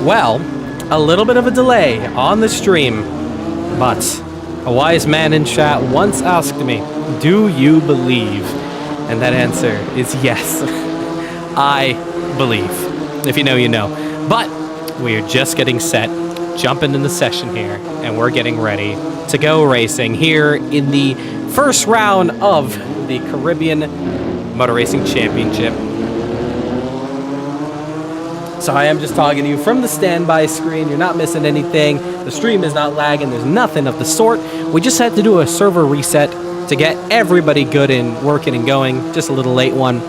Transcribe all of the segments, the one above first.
Well, a little bit of a delay on the stream, but a wise man in chat once asked me, do you believe? And that answer is yes. I believe. If you know, you know. But we're just getting set, jumping in the session here, and we're getting ready to go racing here in the first round of the Caribbean Motor Racing Championship. So I am just talking to you from the standby screen. You're not missing anything. The stream is not lagging. There's nothing of the sort. We just had to do a server reset to get everybody good and working and going. Just a little late one.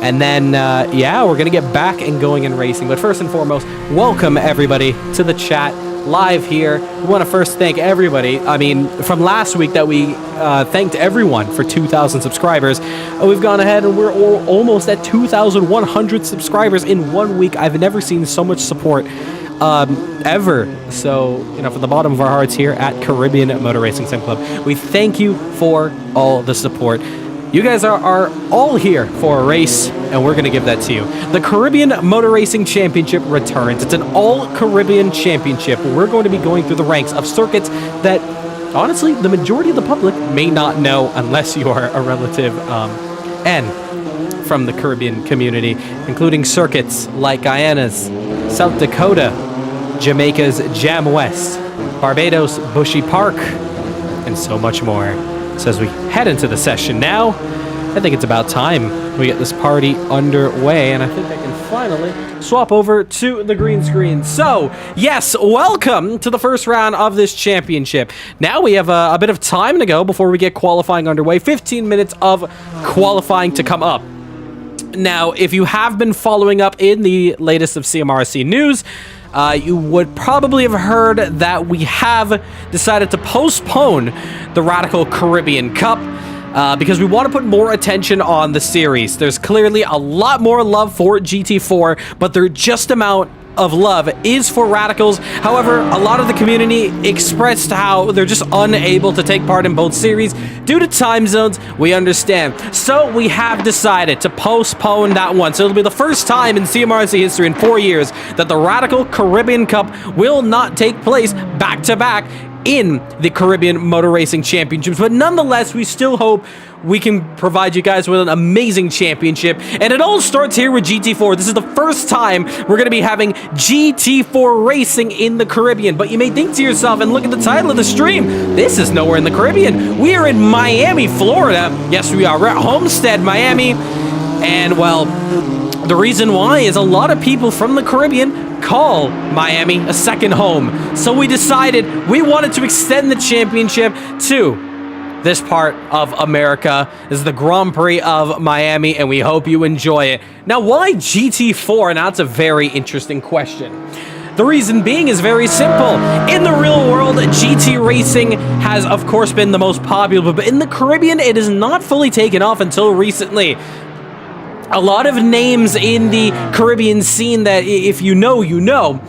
And then, yeah, we're going to get back and going and racing. But first and foremost, welcome everybody to the chat live here. We want to first thank everybody. I mean, from last week that we thanked everyone for 2,000 subscribers. We've gone ahead and we're almost at 2,100 subscribers in 1 week. I've never seen so much support ever. So, you know, from the bottom of our hearts here at Caribbean Motor Racing Sim Club, we thank you for all the support. You guys are all here for a race, and we're going to give that to you. The Caribbean Motor Racing Championship returns. It's an all-Caribbean championship. We're going to be going through the ranks of circuits that, honestly, the majority of the public may not know unless you are a relative and from the Caribbean community, including circuits like Guyana's, South Dakota, Jamaica's Jam West, Barbados Bushy Park, and so much more. So as we head into the session now, I think it's about time we get this party underway, and I think I can finally swap over to the green screen. So, yes, welcome to the first round of this championship. Now we have a bit of time to go before we get qualifying underway. 15 minutes of qualifying to come up. Now, if you have been following up in the latest of CMRSC news, you would probably have heard that we have decided to postpone the Radical Caribbean Cup because we want to put more attention on the series. There's clearly a lot more love for GT4, but their just amount of love is for Radicals. However, a lot of the community expressed how they're just unable to take part in both series due to time zones. We understand. So we have decided to postpone that one. So it'll be the first time in CMRSC history in 4 years that the Radical Caribbean Cup will not take place back-to-back in the Caribbean Motor Racing Championships. But nonetheless, we still hope we can provide you guys with an amazing championship. And it all starts here with GT4. This is the first time we're going to be having GT4 racing in the Caribbean. But you may think to yourself, and look at the title of the stream, this is nowhere in the Caribbean. We are in Miami, Florida. Yes, we are. We're at Homestead-Miami. And, well, the reason why is a lot of people from the Caribbean call Miami a second home. So we decided we wanted to extend the championship to this part of America. This is the Grand Prix of Miami, and we hope you enjoy it. Now, why GT4? Now, that's a very interesting question. The reason being is very simple. In the real world, GT racing has, of course, been the most popular, but in the Caribbean, it is not fully taken off until recently. A lot of names in the Caribbean scene that, if you know, you know.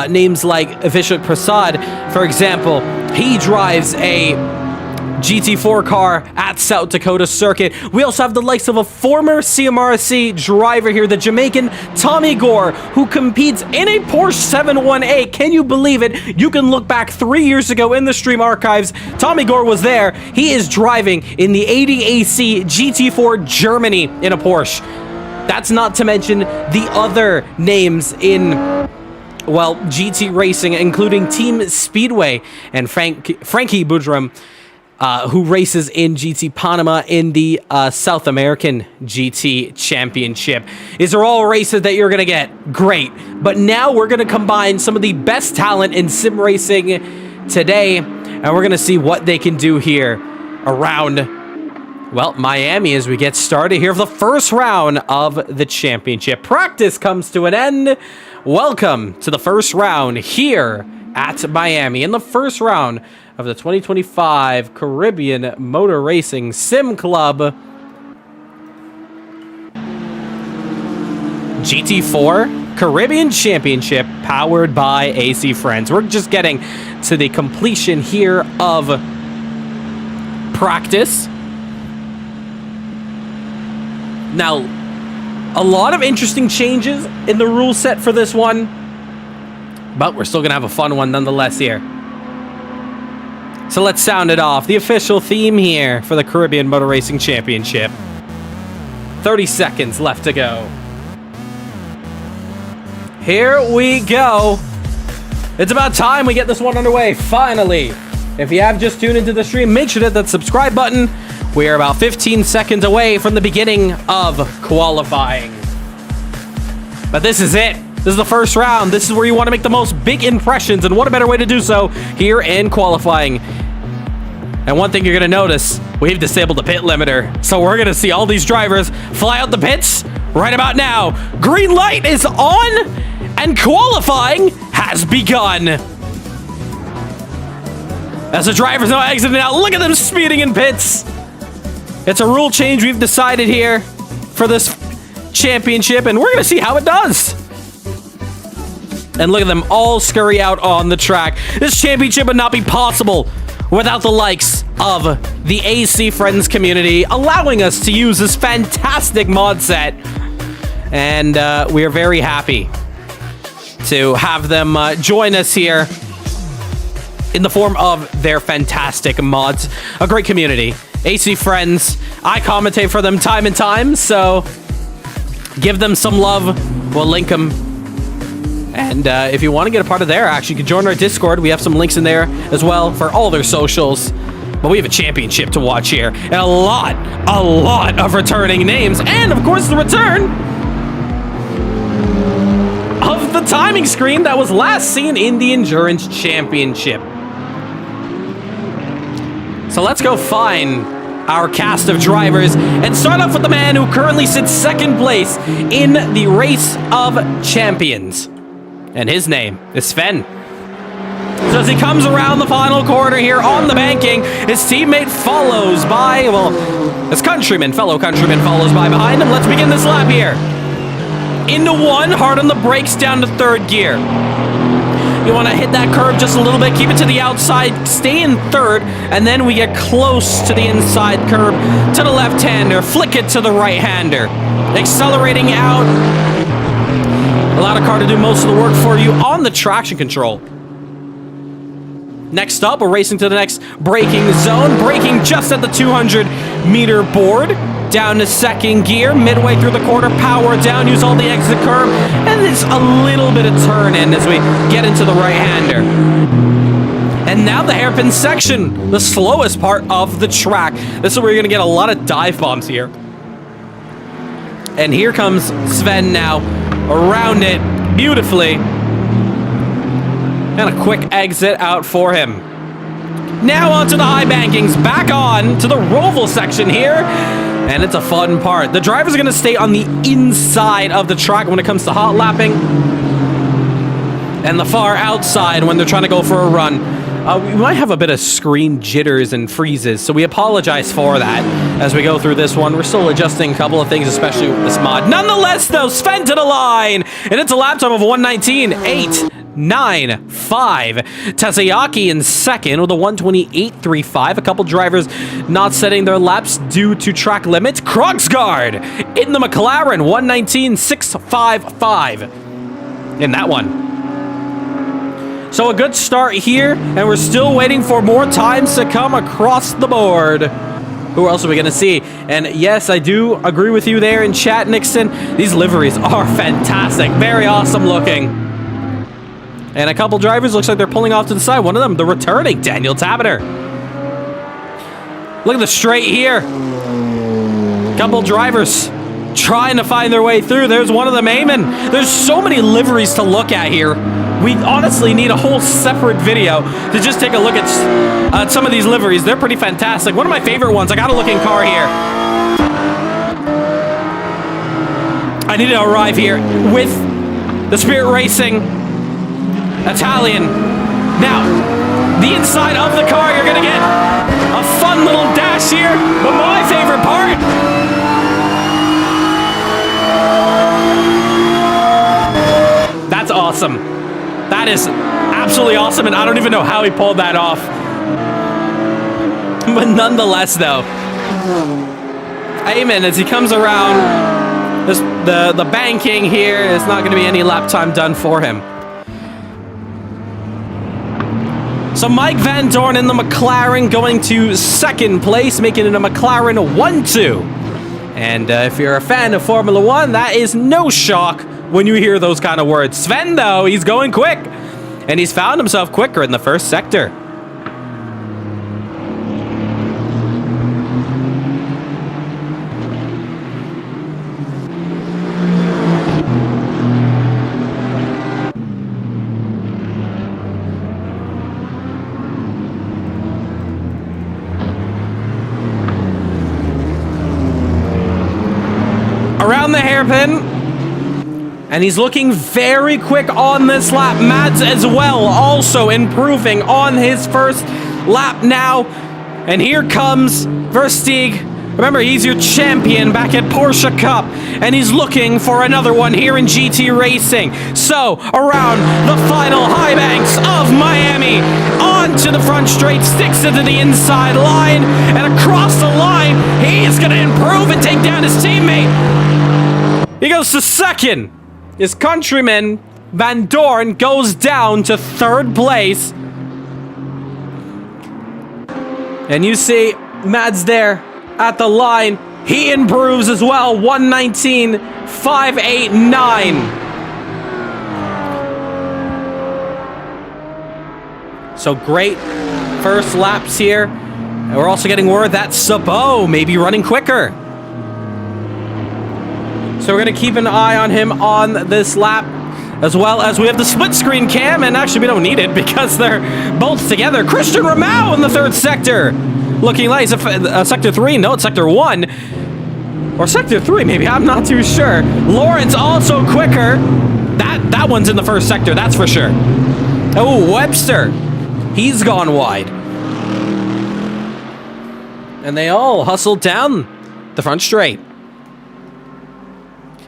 Names like Vishal Prasad, for example, he drives a GT4 car at South Dakota circuit. We also have the likes of a former CMRC driver here, the Jamaican Tommy Gore, who competes in a Porsche 718. Can you believe it? You can look back 3 years ago in the stream archives. Tommy Gore was there. He is driving in the 80AC GT4 Germany in a Porsche. That's not to mention the other names in, well, GT racing, including Team Speedway and Frankie Boudram, who races in GT Panama in the South American GT Championship. These are all races that you're going to get. Great. But now we're going to combine some of the best talent in sim racing today, and we're going to see what they can do here around, well, Miami as we get started here for the first round of the championship. Practice comes to an end. Welcome to the first round here at Miami. In the first round of the 2025 Caribbean Motor Racing Sim Club. GT4 Caribbean Championship powered by AC Friends. We're just getting to the completion here of practice. Now, a lot of interesting changes in the rule set for this one. But we're still going to have a fun one nonetheless here. So let's sound it off. The official theme here for the Caribbean Motor Racing Championship. 30 seconds left to go. Here we go. It's about time we get this one underway, finally. If you have just tuned into the stream, make sure to hit that subscribe button. We are about 15 seconds away from the beginning of qualifying. But this is it. This is the first round. This is where you want to make the most big impressions, and what a better way to do so here in qualifying. And one thing you're going to notice, we've disabled the pit limiter. So we're going to see all these drivers fly out the pits right about now. Green light is on, and qualifying has begun. As the drivers now exiting out, look at them speeding in pits. It's a rule change we've decided here for this championship, and we're going to see how it does. And look at them all scurry out on the track. This championship would not be possible without the likes of the AC Friends community allowing us to use this fantastic mod set. And we are very happy to have them join us here in the form of their fantastic mods. A great community. AC Friends. I commentate for them time and time, so give them some love. We'll link them. And if you want to get a part of their action, you can join our Discord. We have some links in there as well for all their socials. But we have a championship to watch here. And a lot of returning names. And, of course, the return of the timing screen that was last seen in the Endurance Championship. So let's go find our cast of drivers and start off with the man who currently sits second place in the Race of Champions. And his name is Sven. So as he comes around the final corner here on the banking, his teammate follows by, well, his fellow countryman follows by behind him. Let's begin this lap here. Into one, hard on the brakes, down to third gear. You want to hit that curve just a little bit, keep it to the outside, stay in third, and then we get close to the inside curve to the left-hander, flick it to the right-hander. Accelerating out. Allow the car to do most of the work for you on the traction control. Next up, we're racing to the next braking zone. Braking just at the 200-meter board. Down to second gear, midway through the corner, power down, use all the exit curve, and there's a little bit of turn in as we get into the right-hander. And now the hairpin section, the slowest part of the track. This is where you're going to get a lot of dive bombs here. And here comes Sven now. Around it beautifully. And a quick exit out for him. Now onto the high bankings. Back on to the roval section here. And it's a fun part. The drivers are going to stay on the inside of the track when it comes to hot lapping. And the far outside when they're trying to go for a run. We might have a bit of screen jitters and freezes, so we apologize for that as we go through this one. We're still adjusting a couple of things, especially with this mod. Nonetheless, though, Sven to the line, and it's a lap time of 1:19.895. Tazayaki in second with a 1:28.35. A couple drivers not setting their laps due to track limits. Krogsgaard in the McLaren, 1:19.655 in that one. So a good start here, and we're still waiting for more times to come across the board. Who else are we going to see? And yes, I do agree with you there in chat, Nixon. These liveries are fantastic. Very awesome looking. And a couple drivers, looks like they're pulling off to the side. One of them, the returning Daniel Tabiter. Look at the straight here. Couple drivers trying to find their way through. There's one of them aiming. There's so many liveries to look at here. We honestly need a whole separate video to just take a look at some of these liveries. They're pretty fantastic. One of my favorite ones, I got a look in car here. I need to arrive here with the Spirit Racing Italian. Now, the inside of the car, you're gonna get a fun little dash here, but my favorite part, that's awesome. That is absolutely awesome, and I don't even know how he pulled that off. But nonetheless, though, Eamon, as he comes around the banking here, it's not going to be any lap time done for him. So Mike Van Dorn in the McLaren going to second place, making it a McLaren 1-2. And if you're a fan of Formula 1, that is no shock when you hear those kind of words. Sven, though, he's going quick. And he's found himself quicker in the first sector. Around the hairpin, and he's looking very quick on this lap. Mads as well, also improving on his first lap now. And here comes Versteeg. Remember, he's your champion back at Porsche Cup, and he's looking for another one here in GT Racing. So, around the final high banks of Miami, onto the front straight, sticks it to the inside line, and across the line, he is going to improve and take down his teammate. He goes to second. His countryman, Van Dorn, goes down to third place. And you see Mads there at the line. He improves as well. 119.589. So great first laps here. And we're also getting word that Sabot may be running quicker. So we're going to keep an eye on him on this lap, as well as we have the split screen cam, and actually we don't need it because they're both together. Christian Ramau in the third sector, looking like he's sector 3. No, it's sector 1. Or sector 3, maybe. I'm not too sure. Lawrence also quicker. That one's in the first sector, that's for sure. Oh, Webster. He's gone wide. And they all hustled down the front straight.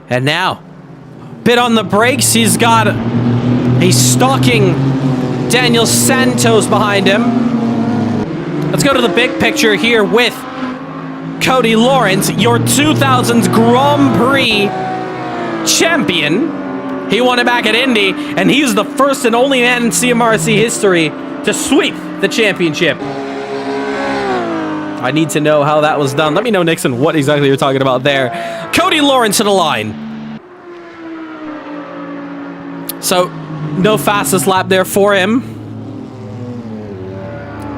And now, bit on the brakes. He's got a stalking Daniel Santos behind him. Let's go to the big picture here with Cody Lawrence, your 2000s Grand Prix champion. He won it back at Indy, and he's the first and only man in CMRC history to sweep the championship. I need to know how that was done. Let me know, Nixon, what exactly you're talking about there. Cody Lawrence to the line. So, no fastest lap there for him.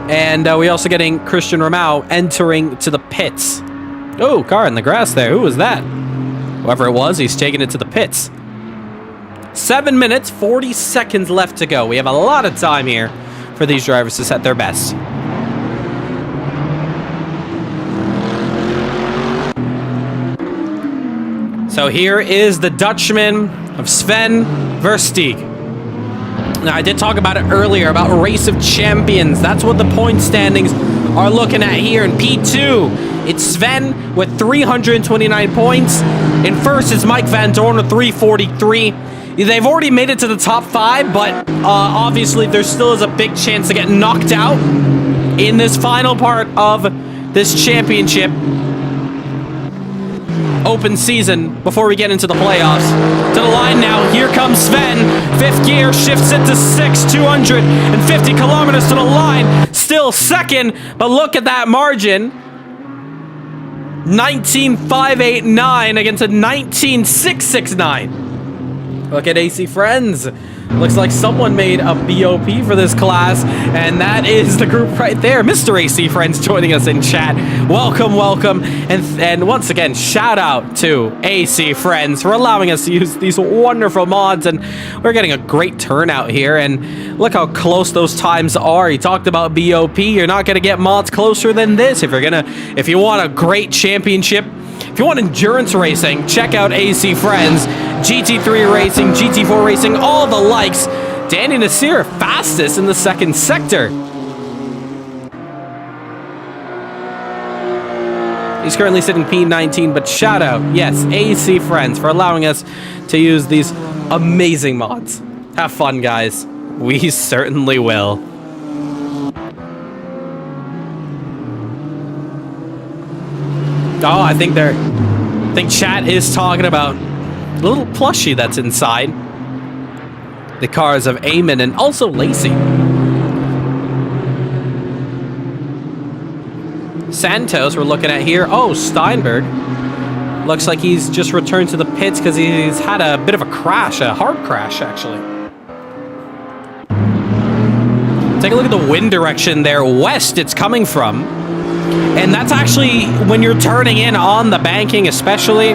And we also getting Christian Ramau entering to the pits. Oh, car in the grass there. Who was that? Whoever it was, he's taking it to the pits. 7 minutes, 40 seconds left to go. We have a lot of time here for these drivers to set their best. So here is the Dutchman of Sven Versteeg. Now, I did talk about it earlier about Race of Champions. That's what the point standings are looking at here in P2. It's Sven with 329 points. In first is Mike Van Dorn with 343. They've already made it to the top 5, but obviously there still is a big chance to get knocked out in this final part of this championship open season before we get into the playoffs. To the line now, here comes Sven. Fifth gear, shifts it to 6, 250 kilometers to the line. Still second, but look at that margin. 19.589 against a 19.669. Look at AC Friends. Looks like someone made a BOP for this class, and that is the group right there. Mr. AC Friends joining us in chat. Welcome, welcome. And once again, shout out to AC Friends for allowing us to use these wonderful mods, and we're getting a great turnout here, and look how close those times are. He talked about BOP. You're not going to get mods closer than this. If you want a great championship, if you want endurance racing, check out AC Friends, GT3 Racing, GT4 Racing, all the likes. Danny Nasseir, fastest in the second sector. He's currently sitting P19, but shout out, yes, AC Friends, for allowing us to use these amazing mods. Have fun, guys. We certainly will. Oh, I think chat is talking about a little plushie that's inside the cars of Eamon and also Lacey. Santos we're looking at here. Oh, Steinberg. Looks like he's just returned to the pits because he's had a bit of a crash, a hard crash, actually. Take a look at the wind direction there. West it's coming from. And that's actually when you're turning in on the banking especially.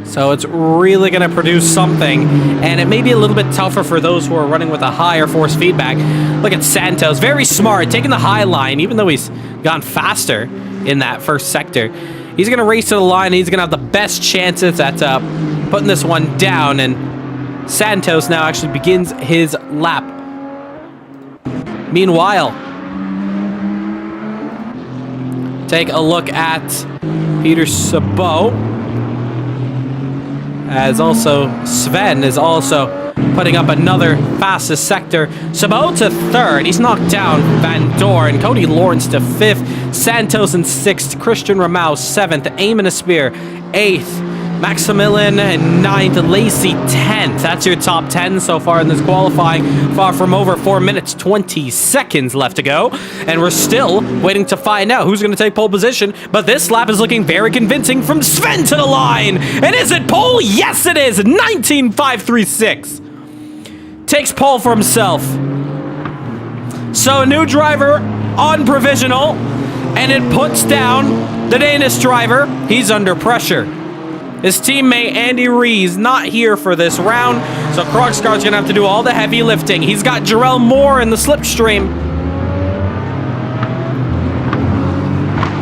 So it's really going to produce something. And it may be a little bit tougher for those who are running with a higher force feedback. Look at Santos. Very smart. Taking the high line, even though he's gone faster in that first sector. He's going to race to the line. He's going to have the best chances at putting this one down. And Santos now actually begins his lap. Meanwhile, take a look at Peter Sabot. As also Sven is also putting up another fastest sector. Sabot to third. He's knocked down Van Dorn. Cody Lawrence to fifth. Santos in sixth. Christian Ramau seventh. Eamon Aspear eighth. Maximilian in ninth. Lacey 10th. That's your top 10 so far in this qualifying. Far from over. 4 minutes 20 seconds left to go. And we're still waiting to find out who's going to take pole position. But this lap is looking very convincing from Sven to the line. And is it pole? Yes, it is. 19.536. Takes pole for himself. So a new driver on provisional. And it puts down the Danish driver. He's under pressure. His teammate Andy Rees not here for this round, so Krogsgaard's going to have to do all the heavy lifting. He's got Jarrell Moore in the slipstream.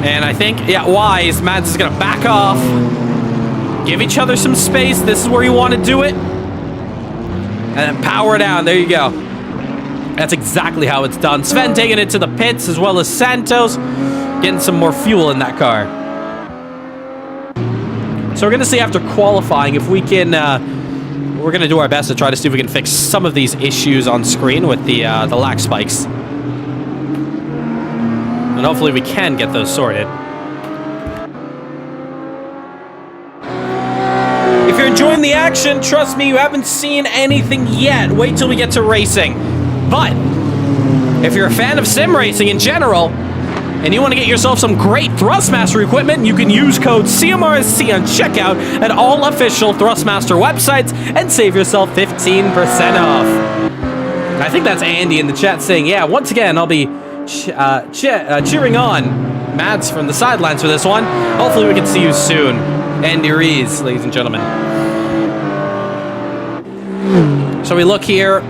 And I think, yeah, wise, Mads is going to back off. Give each other some space. This is where you want to do it. And then power down. There you go. That's exactly how it's done. Sven taking it to the pits as well as Santos. Getting some more fuel in that car. So we're going to see after qualifying if we can, we're going to do our best to try to see if we can fix some of these issues on screen with the lag spikes. And hopefully we can get those sorted. If you're enjoying the action, trust me, you haven't seen anything yet. Wait till we get to racing. But if you're a fan of sim racing in general, and you want to get yourself some great Thrustmaster equipment, you can use code CMRSC on checkout at all official Thrustmaster websites and save yourself 15% off. I think that's Andy in the chat saying, yeah, once again, I'll be cheering on Mads from the sidelines for this one. Hopefully we can see you soon. Andy Rees, ladies and gentlemen. So we look here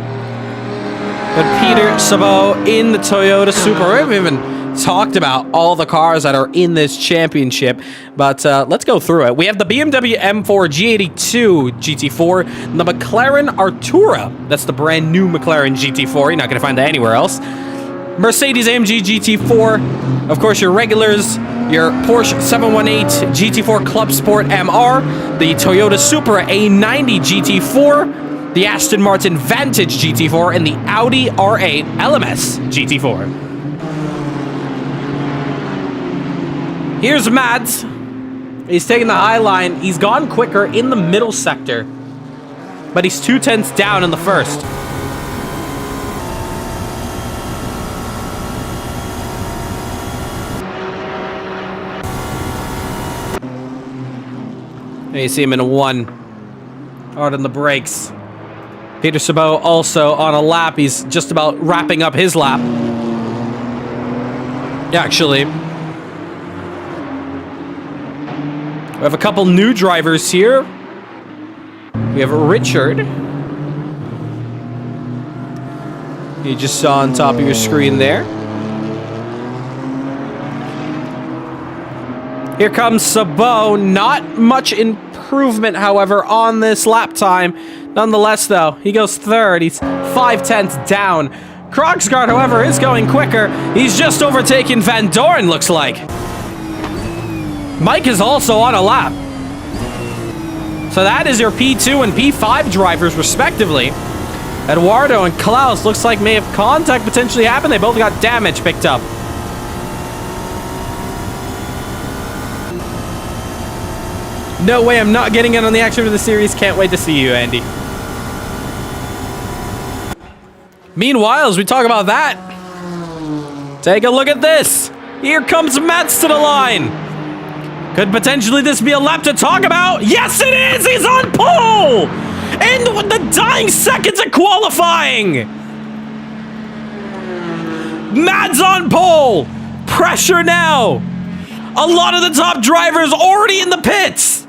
at Peter Sabot in the Toyota Supra. We've even talked about all the cars that are in this championship, but let's go through it. We have the BMW M4 G82 GT4, the McLaren Artura. That's the brand new McLaren GT4. You're not going to find that anywhere else. Mercedes-AMG GT4. Of course, your regulars, your Porsche 718 GT4 Club Sport MR, the Toyota Supra A90 GT4, the Aston Martin Vantage GT4, and the Audi R8 LMS GT4. Here's Mads. He's taking the high line. He's gone quicker in the middle sector, but he's 2/10 down in the first. And you see him in a 1. Hard on the brakes. Peter Sabot also on a lap. He's just about wrapping up his lap. Actually, we have a couple new drivers here. We have Richard. You just saw on top of your screen there. Here comes Sabot. Not much improvement, however, on this lap time. Nonetheless, though, he goes third. He's 5/10 down. Krogsgaard, however, is going quicker. He's just overtaken Van Dorn, looks like. Mike is also on a lap. So that is your P2 and P5 drivers, respectively. Eduardo and Klaus looks like may have contact potentially happened. They both got damage picked up. No way, I'm not getting in on the action of the series. Can't wait to see you, Andy. Meanwhile, as we talk about that, Take a look at this. Here comes Mats to the line. Could potentially this be a lap to talk about? Yes, it is. He's on pole. In with the dying seconds of qualifying. Mads on pole. Pressure now. A lot of the top drivers already in the pits.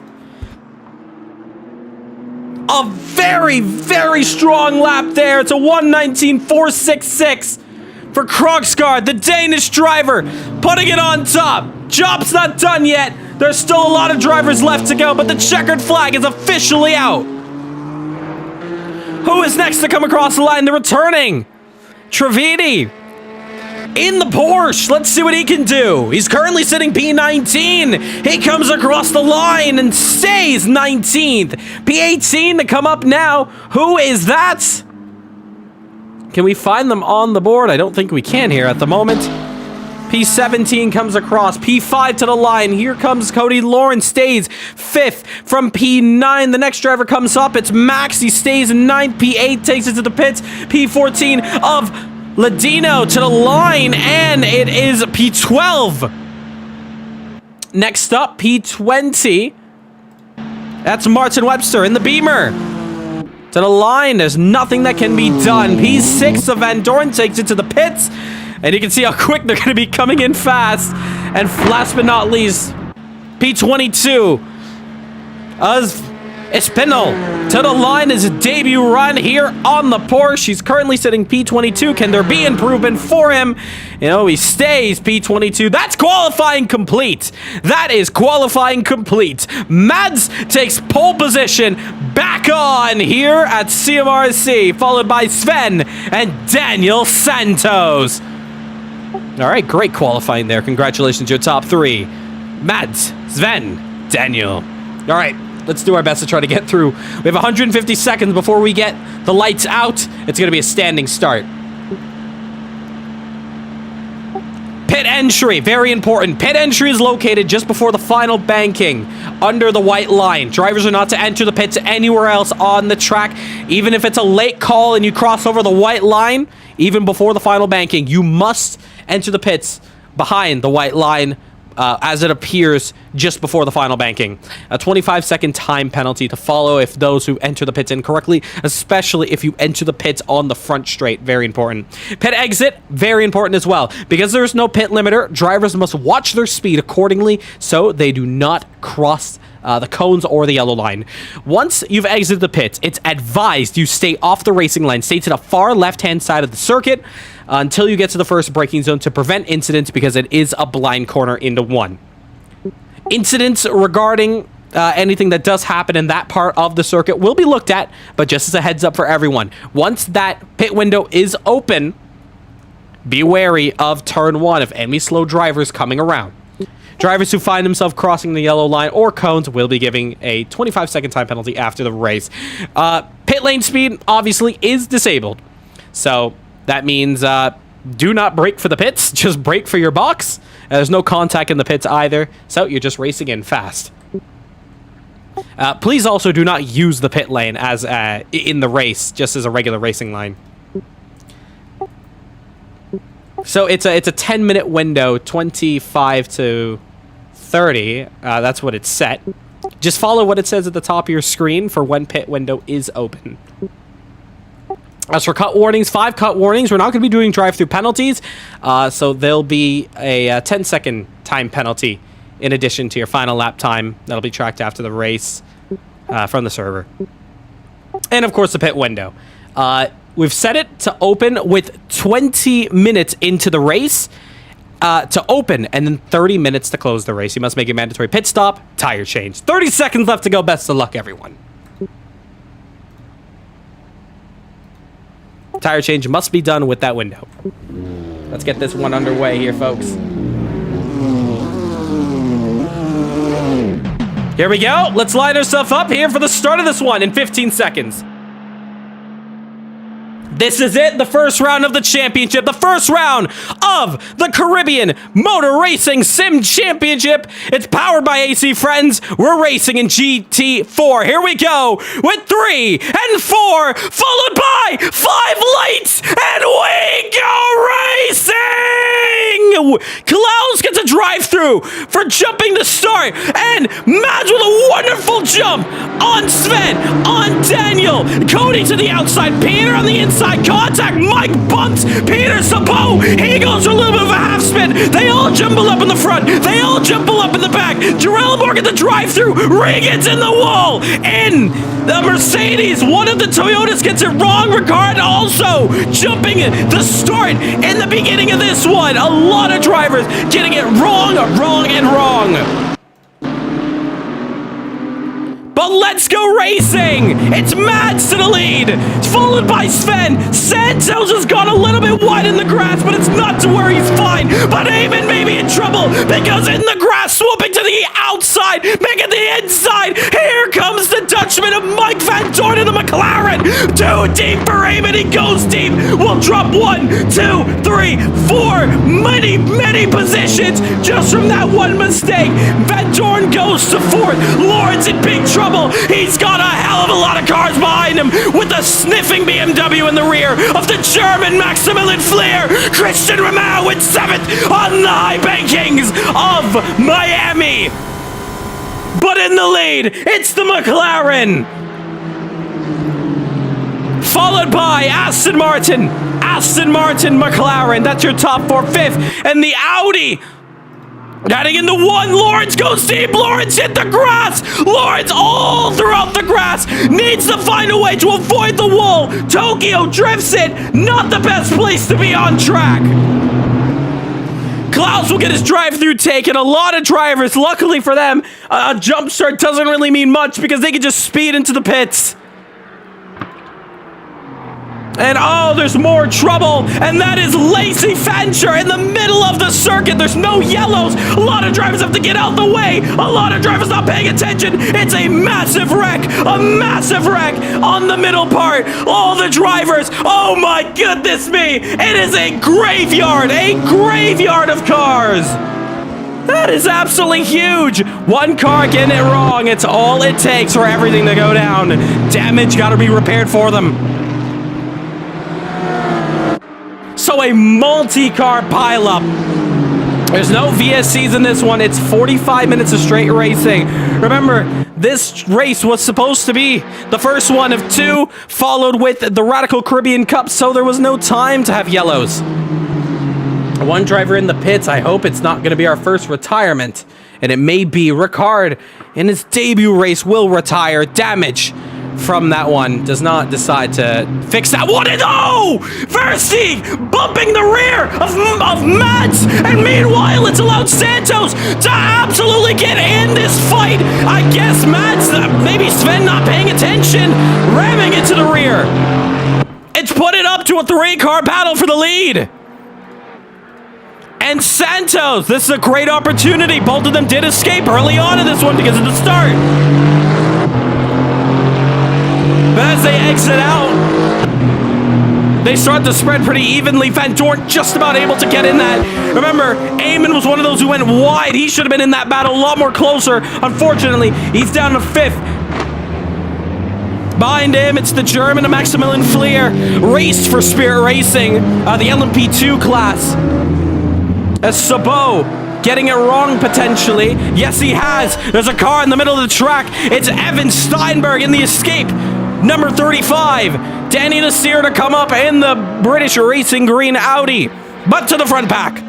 A very, very strong lap there. It's a 1:19.466 for Krogsgaard, the Danish driver, putting it on top. Job's not done yet. There's still a lot of drivers left to go, but the checkered flag is officially out. Who is next to come across the line? They're returning. Trividi in the Porsche. Let's see what he can do. He's currently sitting P19. He comes across the line and stays 19th. P18 to come up now. Who is that? Can we find them on the board? I don't think we can here at the moment. P17 comes across. P5 to the line. Here comes Cody Lawrence, stays 5th from P9. The next driver comes up. It's Max. He stays 9th. P8 takes it to the pits. P14 of Ladino to the line, and it is P12. Next up, P20. That's Martin Webster in the Beamer. To the line, there's nothing that can be done. P6 of Van Dorn takes it to the pits. And you can see how quick they're going to be coming in fast. And last but not least, P22. Espinal to the line, is a debut run here on the Porsche. He's currently sitting P22. Can there be improvement for him? You know, he stays P22. That's qualifying complete. That is qualifying complete. Mads takes pole position back on here at CMRSC, followed by Sven and Daniel Santos. All right, great qualifying there. Congratulations, your top three. Mads, Sven, Daniel. All right, let's do our best to try to get through. We have 150 seconds before we get the lights out. It's going to be a standing start. Pit entry, very important. Pit entry is located just before the final banking, under the white line. Drivers are not to enter the pits anywhere else on the track. Even if it's a late call and you cross over the white line, even before the final banking, you must enter the pits behind the white line as it appears just before the final banking. A 25-second time penalty to follow if those who enter the pits incorrectly, especially if you enter the pits on the front straight. Very important. Pit exit, very important as well. Because there's no pit limiter, drivers must watch their speed accordingly so they do not cross the cones or the yellow line. Once you've exited the pits, it's advised you stay off the racing line. Stay to the far left-hand side of the circuit until you get to the first braking zone to prevent incidents, because it is a blind corner into one. Incidents regarding anything that does happen in that part of the circuit will be looked at, but just as a heads up for everyone, once that pit window is open, be wary of turn 1 of any slow drivers coming around. Drivers who find themselves crossing the yellow line or cones will be giving a 25-second time penalty after the race. Pit lane speed, obviously, is disabled. So that means do not brake for the pits. Just brake for your box. There's no contact in the pits either, so you're just racing in fast. Please also do not use the pit lane as in the race, just as a regular racing line. So it's a 10-minute window, 25 to 30. That's what it's set. Just follow what it says at the top of your screen for when pit window is open. As for cut warnings, 5 cut warnings. We're not going to be doing drive-through penalties, so there'll be a 10-second time penalty in addition to your final lap time. That'll be tracked after the race from the server. And, of course, the pit window. We've set it to open with 20 minutes into the race to open, and then 30 minutes to close the race. You must make a mandatory pit stop, tire change. 30 seconds left to go. Best of luck, everyone. Tire change must be done with that window. Let's get this one underway here, folks. Here we go. Let's line ourselves up here for the start of this one in 15 seconds. This is it, the first round of the championship, the first round of the Caribbean Motor Racing Sim Championship. It's powered by AC Friends. We're racing in GT4. Here we go with 3 and 4, followed by 5 lights, and we go racing! no! Klaus gets a drive-through for jumping the start, and Mads with a wonderful jump on Sven, on Daniel, Cody to the outside, Peter on the inside, contact, Mike bumps, Peter Sabo, he goes for a little bit of a half spin, they all jumble up in the front, they all jumble up in the back, Jarell Morgan the drive-through, Ray gets in the wall, in the Mercedes, one of the Toyotas gets it wrong, Ricard also jumping the start in the beginning of this one, a lot of drivers getting it wrong, and wrong. But let's go racing! It's Mads to the lead! It's followed by Sven. Santos has gone a little bit wide in the grass, but it's not to worry, he's fine. But Eamon may be in trouble because in the grass, swooping to the outside, making the inside. Here comes the Dutchman of Mike Van Dorn in the McLaren. Too deep for Eamon, he goes deep. We'll drop 1, 2, 3, 4, many positions just from that one mistake. Van Dorn goes to 4th. Lawrence in big trouble. He's got a hell of a lot of cars behind him with a sniffing BMW in the rear of the German Maximilian Flair. Christian Romao in 7th on the high bankings of Miami. But in the lead, it's the McLaren. Followed by Aston Martin, McLaren. That's your top 4. 5th, and the Audi. Getting into 1, Lawrence goes deep, Lawrence hit the grass, Lawrence all throughout the grass, needs to find a way to avoid the wall, Tokyo drifts it, not the best place to be on track. Klaus will get his drive-through taken, a lot of drivers, luckily for them, a jump start doesn't really mean much because they can just speed into the pits. And oh, there's more trouble, and that is Lacey Fancher in the middle of the circuit. There's no yellows. A lot of drivers have to get out the way. A lot of drivers not paying attention. It's a massive wreck on the middle part. All the drivers, oh my goodness me. It is a graveyard of cars. That is absolutely huge. One car getting it wrong. It's all it takes for everything to go down. Damage got to be repaired for them. So a multi-car pileup. There's no VSCs in this one. It's 45 minutes of straight racing. Remember, this race was supposed to be the first one of 2, followed with the Radical Caribbean Cup, so there was no time to have yellows. One driver in the pits. I hope it's not going to be our first retirement. And it may be. Ricard, in his debut race, will retire. Damage from that one, does not decide to fix that one, and oh! Versti bumping the rear of Mads, and meanwhile it's allowed Santos to absolutely get in this fight. I guess Mads, maybe Sven not paying attention, ramming into the rear. It's put it up to a 3-car battle for the lead. And Santos, this is a great opportunity. Both of them did escape early on in this one because of the start. But as they exit out, they start to spread pretty evenly. Van Dorn just about able to get in that. Remember, Eamon was one of those who went wide. He should have been in that battle a lot more closer. Unfortunately, he's down to 5th. Behind him, it's the German Maximilian Flair. Raced for Spirit Racing, the LMP2 class. As Sabo getting it wrong potentially. Yes, he has. There's a car in the middle of the track. It's Evan Steinberg in the escape. Number 35, Danny Nasseir to come up in the British Racing Green Audi. But to the front pack.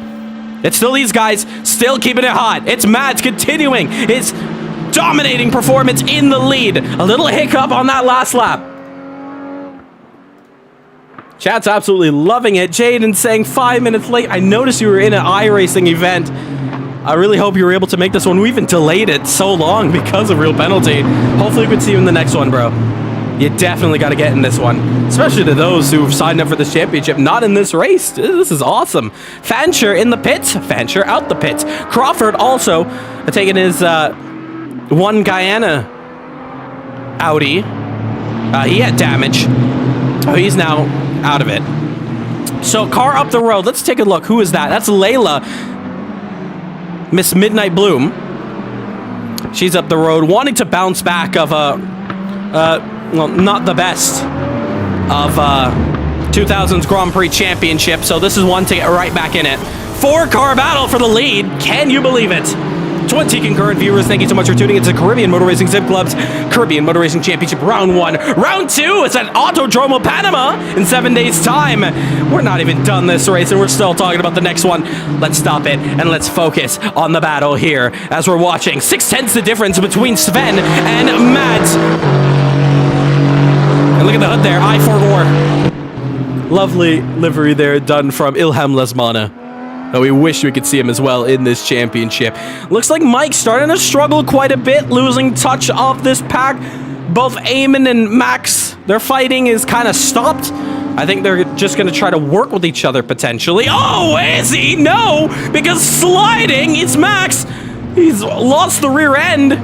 It's still these guys, still keeping it hot. It's Mads continuing his dominating performance in the lead. A little hiccup on that last lap. Chat's absolutely loving it. Jaden saying 5 minutes late. I noticed you were in an iRacing event. I really hope you were able to make this one. We even delayed it so long because of real penalty. Hopefully we can see you in the next one, bro. You definitely got to get in this one, especially to those who've signed up for this championship, not in this race. This is awesome. Fancher in the pits, Fancher out the pits. Crawford also taking his one Guyana Audi. He had damage. Oh, he's now out of it. So car up the road. Let's take a look. Who is that? That's Layla, Miss Midnight Bloom. She's up the road, wanting to bounce back of well, not the best of 2000's Grand Prix Championship, so this is one to get right back in it. 4-car battle for the lead. Can you believe it? 20 concurrent viewers, thank you so much for tuning into Caribbean Motor Racing Zip Club's Caribbean Motor Racing Championship Round 1. Round 2 is at Autodromo Panama in 7 days' time. We're not even done this race, and we're still talking about the next one. Let's stop it, and let's focus on the battle here as we're watching. 6/10 the difference between Sven and Mads. And look at the hood there, I4 Lovely livery there done from Ilham Lesmana. Oh, we wish we could see him as well in this championship. Looks like Mike's starting to struggle quite a bit, losing touch of this pack. Both Eamon and Max, their fighting is kind of stopped. I think they're just going to try to work with each other potentially. Oh, is he? No, because sliding, it's Max. He's lost the rear end.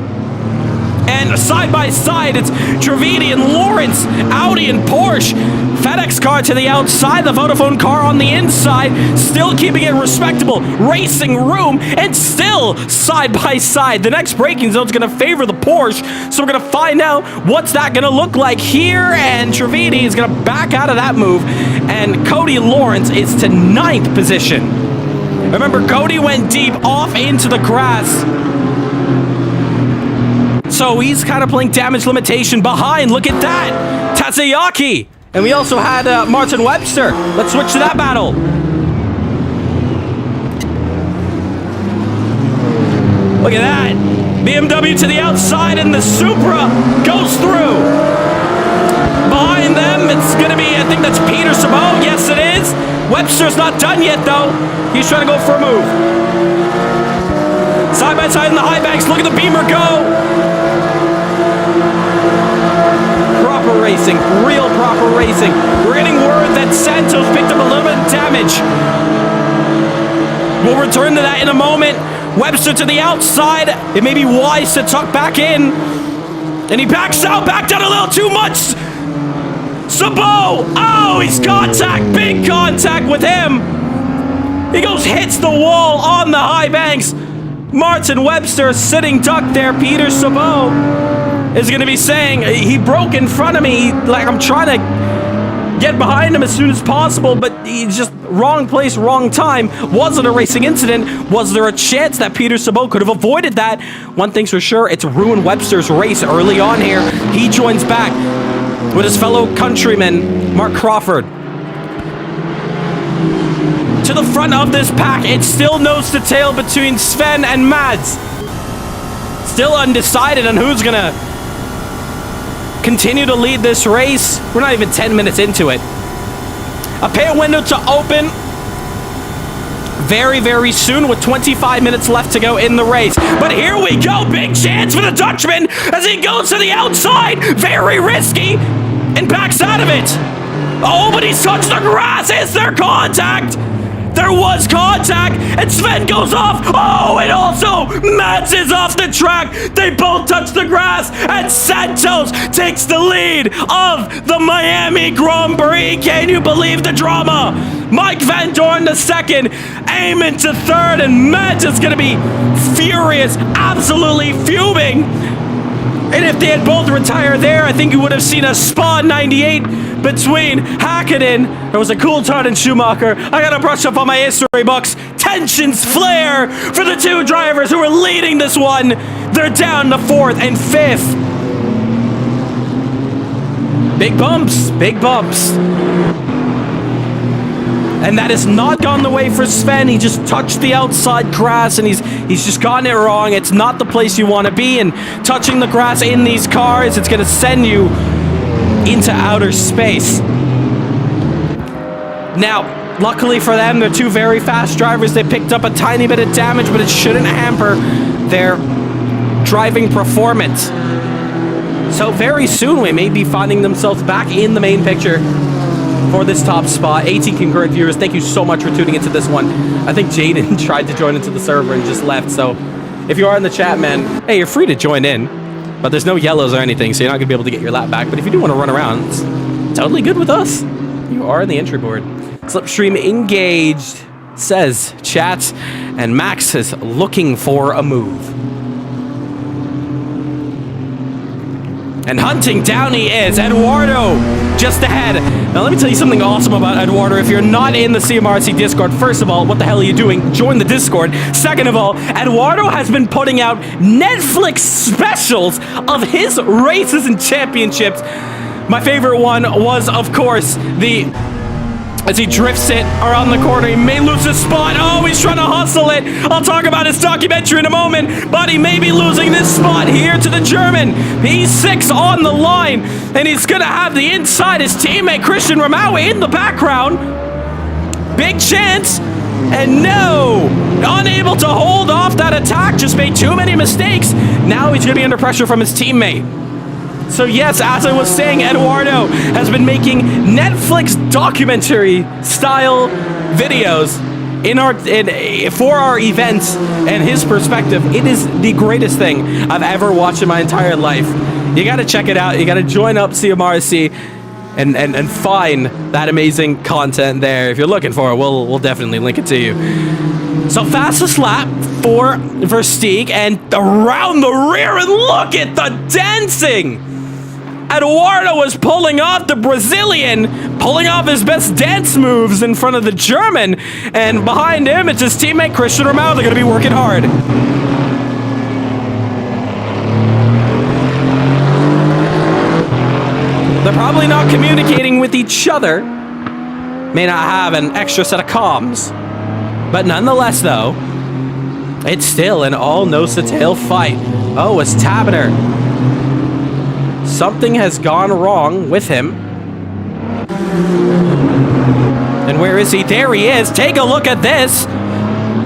And side by side, it's Trevidi and Lawrence, Audi and Porsche. FedEx car to the outside, the Vodafone car on the inside, still keeping it respectable, racing room, and still side by side. The next braking zone is going to favor the Porsche, so we're going to find out what's that going to look like here, and Trevidi is going to back out of that move, and Cody Lawrence is to 9th position. Remember, Cody went deep off into the grass. So he's kind of playing damage limitation behind. Look at that. Tatsuyaki. And we also had Martin Webster. Let's switch to that battle. Look at that. BMW to the outside and the Supra goes through. Behind them, it's going to be, I think that's Peter Sabot. Yes, it is. Webster's not done yet, though. He's trying to go for a move. Side by side in the high banks. Look at the Beamer go. Proper racing, real proper racing. We're getting word that Santos picked up a little bit of damage. We'll return to that in a moment. Webster to the outside. It may be wise to tuck back in. And he backs out, backed out a little too much. Sabot, oh, he's contact, big contact with him. He goes, hits the wall on the high banks. Martin Webster sitting duck there. Peter Sabot is going to be saying, he broke in front of me, like I'm trying to get behind him as soon as possible, but he's just wrong place, wrong time. Was it a racing incident? Was there a chance that Peter Sabot could have avoided that? One thing's for sure, it's ruined Webster's race early on here. He joins back with his fellow countryman, Mark Crawford. To the front of this pack, it's still nose to tail between Sven and Mads. Still undecided on who's going to continue to lead this race. We're not even 10 minutes into it. A pay window to open very, very soon with 25 minutes left to go in the race. But here we go. Big chance for the Dutchman as he goes to the outside. Very risky and backs out of it. Oh, but he's touched the grass. Is there contact? There was contact, and Sven goes off. Oh, and also Mads is off the track. They both touch the grass, and Santos takes the lead of the Miami Grand Prix. Can you believe the drama? Mike Van Dorn to second, Eamon to third, and Mads is going to be furious, absolutely fuming. And if they had both retired there, I think you would have seen a Spa 98 between Hakkinen. There was a Coulthard and Schumacher. I gotta brush up on my history books. Tensions flare for the two drivers who are leading this one. They're down to 4th and 5th. Big bumps, big bumps. And that has not gone the way for Sven. He just touched the outside grass and he's just gotten it wrong. It's not the place you want to be, and touching the grass in these cars, it's going to send you into outer space. Now, luckily for them, they're two very fast drivers. They picked up a tiny bit of damage, but it shouldn't hamper their driving performance. So very soon we may be finding themselves back in the main picture for this top spot. 18 concurrent viewers, thank you so much for tuning into this one. I think Jaden tried to join into the server and just left, so if you are in the chat, man, hey, you're free to join in, but there's no yellows or anything, so you're not going to be able to get your lap back. But if you do want to run around, it's totally good with us. You are in the entry board. Slipstream engaged, says chat, and Max is looking for a move. And hunting down he is. Eduardo just ahead. Now, let me tell you something awesome about Eduardo. If you're not in the CMRC Discord, first of all, what the hell are you doing? Join the Discord. Second of all, Eduardo has been putting out Netflix specials of his races and championships. My favorite one was, of course, as he drifts it around the corner. He may lose his spot. Oh, he's trying to hustle it. I'll talk about his documentary in a moment, but he may be losing this spot here to the German. He's 6 on the line, and he's going to have the inside. His teammate, Christian Ramau, in the background. Big chance, and no! Unable to hold off that attack. Just made too many mistakes. Now he's going to be under pressure from his teammate. So yes, as I was saying, Eduardo has been making Netflix documentary-style videos for our events, and his perspective, it is the greatest thing I've ever watched in my entire life. You got to check it out. You got to join up CMRSC and find that amazing content there. If you're looking for it, we'll definitely link it to you. So fastest lap for Verstappen, and around the rear, and look at the dancing! Eduardo was pulling off the Brazilian, pulling off his best dance moves in front of the German, and behind him, it's his teammate Christian Ramau. They're going to be working hard. They're probably not communicating with each other. May not have an extra set of comms. But nonetheless, though, it's still an all-nose-to-tail fight. Oh, it's Tabiner. Something has gone wrong with him. And where is he? There he is. Take a look at this.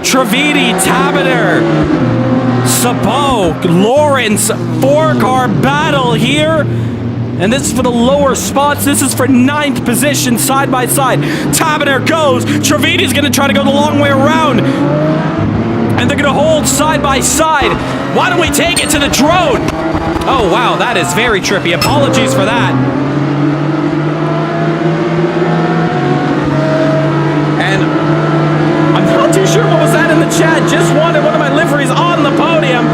Trivedi, Tabiner, Sabot, Lawrence, 4-car battle here. And this is for the lower spots. This is for 9th position, side by side. Tabiner goes. Trivedi's going to try to go the long way around. And they're going to hold side by side. Why don't we take it to the drone? Oh, wow, that is very trippy. Apologies for that. And I'm not too sure what was that in the chat. Just wanted one of my liveries on the podium.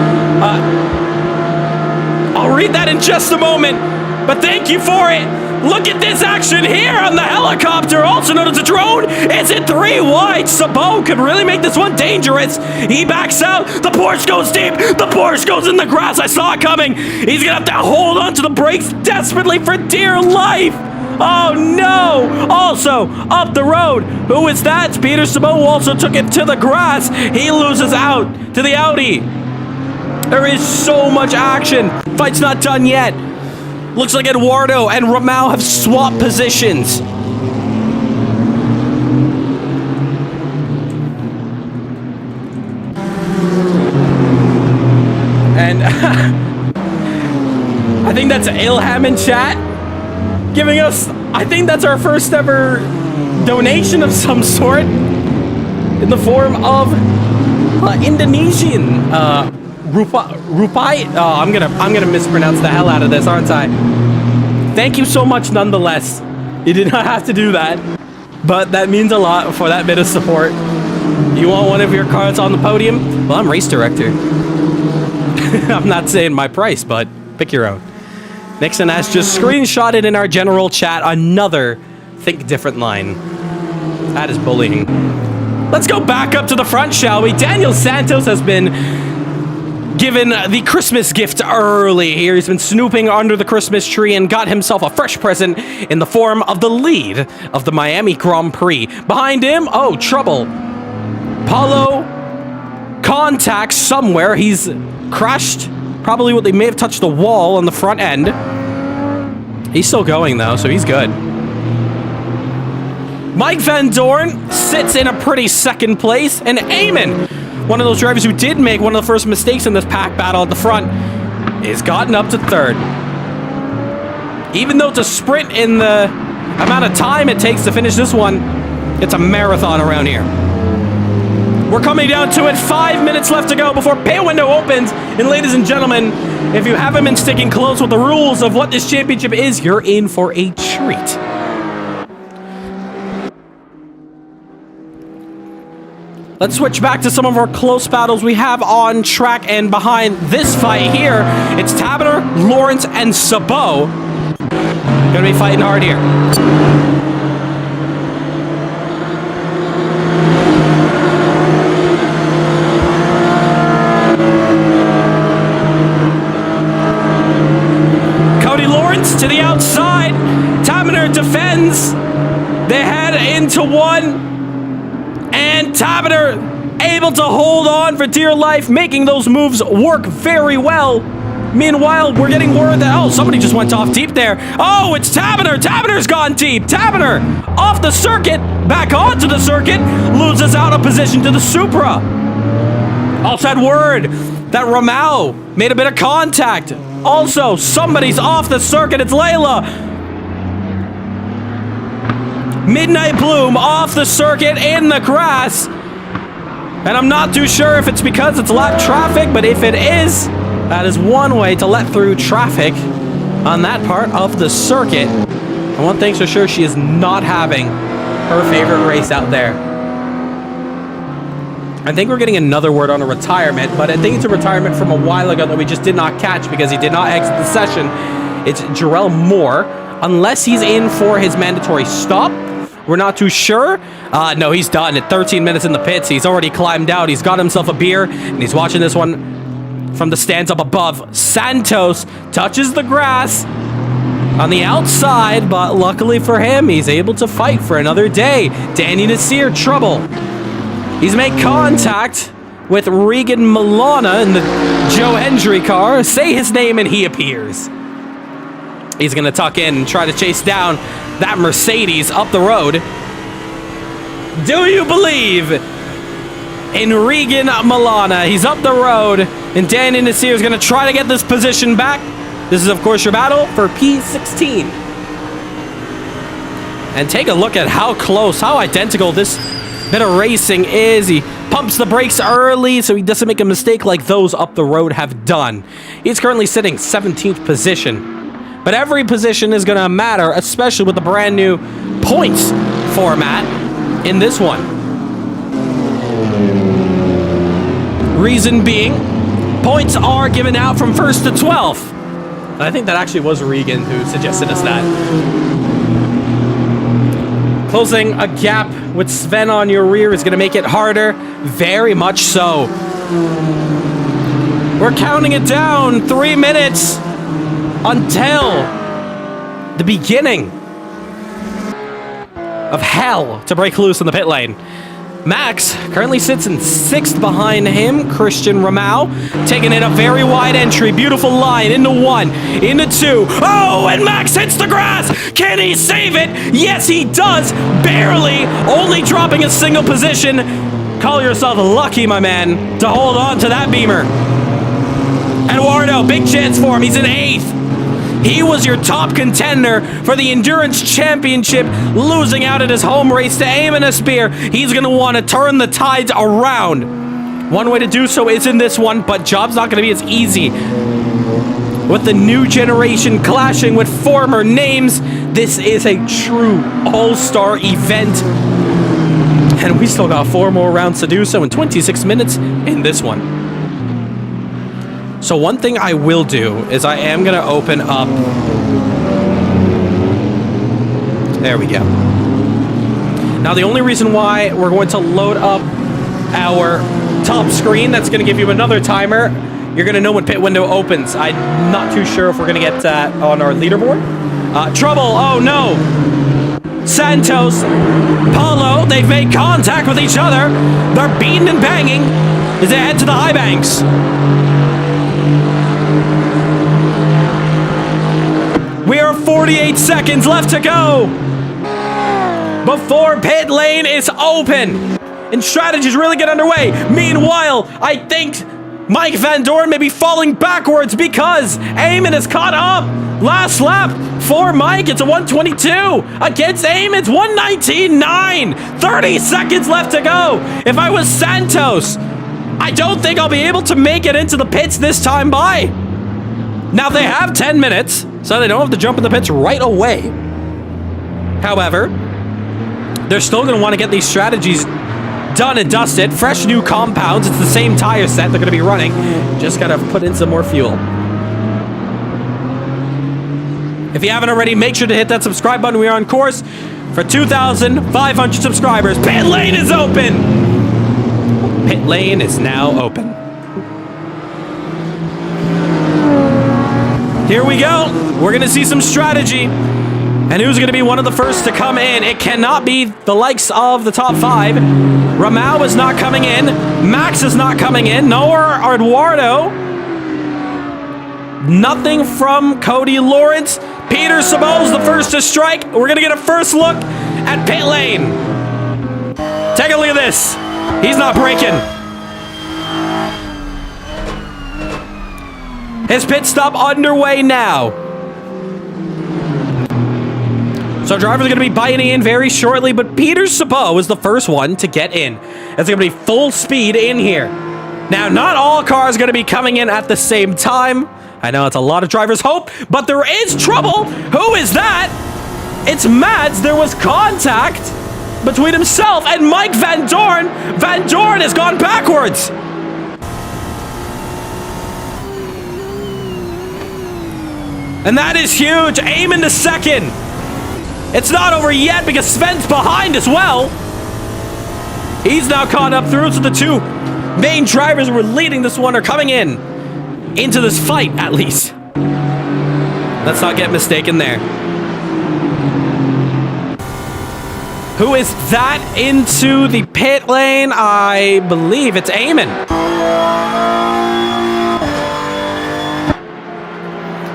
I'll read that in just a moment, but thank you for it. Look at this action here on the helicopter, also known as a drone. It's in 3 wide. Sabot could really make this one dangerous. He backs out. The Porsche goes deep. The Porsche goes in the grass. I saw it coming. He's going to have to hold on to the brakes desperately for dear life. Oh, no. Also, up the road. Who is that? It's Peter Sabot, who also took it to the grass. He loses out to the Audi. There is so much action. Fight's not done yet. Looks like Eduardo and Ramau have swapped positions. And I think that's Ilham in chat giving us, I think that's our first ever donation of some sort in the form of Indonesian Rupai. Oh, I'm gonna mispronounce the hell out of this, aren't I? Thank you so much, nonetheless. You did not have to do that, but that means a lot for that bit of support. You want one of your cars on the podium? Well, I'm race director. I'm not saying my price, but pick your own. Nixon has just screenshotted in our general chat another think different line. That is bullying. Let's go back up to the front, shall we? Daniel Santos has been given the Christmas gift early here. He's been snooping under the Christmas tree and got himself a fresh present in the form of the lead of the Miami Grand Prix. Behind him, oh, trouble. Paulo contacts somewhere. He's crashed. Probably what they may have touched the wall on the front end. He's still going though, so he's good. Mike Van Dorn sits in a pretty second place, and Eamon, one of those drivers who did make one of the first mistakes in this pack battle at the front, is gotten up to third. Even though it's a sprint in the amount of time it takes to finish this one, it's a marathon around here. We're coming down to it. 5 minutes left to go before pay window opens. And ladies and gentlemen, if you haven't been sticking close with the rules of what this championship is, you're in for a treat. Let's switch back to some of our close battles we have on track, and behind this fight here, it's Taberner, Lawrence, and Sabot. Gonna be fighting hard here. Cody Lawrence to the outside. Taberner defends. They head into one. And Taberner able to hold on for dear life, making those moves work very well. Meanwhile, we're getting word that, oh, somebody just went off deep there. Oh, it's Taberner. Taberner's gone deep. Taberner off the circuit, back onto the circuit, loses out of position to the Supra. Also had word that Rahul made a bit of contact. Also, somebody's off the circuit. It's Layla. Midnight Bloom off the circuit in the grass. And I'm not too sure if it's because it's lap traffic, but if it is, that is one way to let through traffic on that part of the circuit. And one thing's for sure, she is not having her favorite race out there. I think we're getting another word on a retirement, but I think it's a retirement from a while ago that we just did not catch because he did not exit the session. It's Jarrell Moore. Unless he's in for his mandatory stop, we're not too sure. No, he's done at 13 minutes in the pits. He's already climbed out. He's got himself a beer, and he's watching this one from the stands up above. Santos touches the grass on the outside, but luckily for him, he's able to fight for another day. Danny Nasseir, trouble. He's made contact with Regan Milana in the Joe Hendry car. Say his name and he appears. He's going to tuck in and try to chase down that Mercedes up the road. Do you believe in Regan Milana? He's up the road, and Danny Nasseir is going to try to get this position back. This is, of course, your battle for P16. And take a look at how close, how identical this bit of racing is. He pumps the brakes early so he doesn't make a mistake like those up the road have done. He's currently sitting 17th position. But every position is going to matter, especially with the brand new points format in this one. Reason being, points are given out from 1st to 12th. And I think that actually was Regan who suggested us that. Closing a gap with Sven on your rear is going to make it harder. Very much so. We're counting it down. 3 minutes. Until the beginning of hell to break loose in the pit lane. Max currently sits in 6th behind him. Christian Rahul taking in a very wide entry. Beautiful line into 1, into 2. Oh, and Max hits the grass. Can he save it? Yes, he does. Barely, only dropping a single position. Call yourself lucky, my man, to hold on to that Beamer. Eduardo, big chance for him. He's in 8th. He was your top contender for the Endurance Championship, losing out at his home race to Eamon Espear. He's going to want to turn the tides around. One way to do so is in this one, but job's not going to be as easy. With the new generation clashing with former names, this is a true all-star event. And we still got 4 more rounds to do so in 26 minutes in this one. So one thing I will do is I am going to open up... There we go. Now, the only reason why we're going to load up our top screen, that's going to give you another timer. You're going to know when pit window opens. I'm not too sure if we're going to get that on our leaderboard. Trouble. Oh, no. Santos, Paulo, they've made contact with each other. They're beating and banging as they head to the high banks. We are 48 seconds left to go before pit lane is open and strategies really get underway. Meanwhile, I think Mike Van Doorn may be falling backwards because Eamon is caught up. Last lap for Mike, it's a 122. Against Eamon, it's 119.9. 30 seconds left to go. If I was Santos, I don't think I'll be able to make it into the pits this time by. Now, they have 10 minutes, so they don't have to jump in the pits right away. However, they're still going to want to get these strategies done and dusted. Fresh new compounds. It's the same tire set they're going to be running. Just got to put in some more fuel. If you haven't already, make sure to hit that subscribe button. We are on course for 2,500 subscribers. Pit lane is open. Pit lane is now open. Here we go. We're going to see some strategy. And who's going to be one of the first to come in? It cannot be the likes of the top 5. Rahul is not coming in. Max is not coming in. Nor Eduardo. Nothing from Cody Lawrence. Peter Sabo's the first to strike. We're going to get a first look at pit lane. Take a look at this. He's not braking. His pit stop underway now. So drivers are going to be biting in very shortly, but Peter Sabo is the first one to get in. It's going to be full speed in here. Now, not all cars are going to be coming in at the same time. I know it's a lot of drivers' hope, but there is trouble. Who is that? It's Mads. There was contact between himself and Mike Van Dorn. Van Dorn has gone backwards. And that is huge. Aim into second. It's not over yet because Sven's behind as well. He's now caught up through, so the two main drivers who were leading this one are coming in into this fight, at least. Let's not get mistaken there. Who is that into the pit lane? I believe it's Eamon.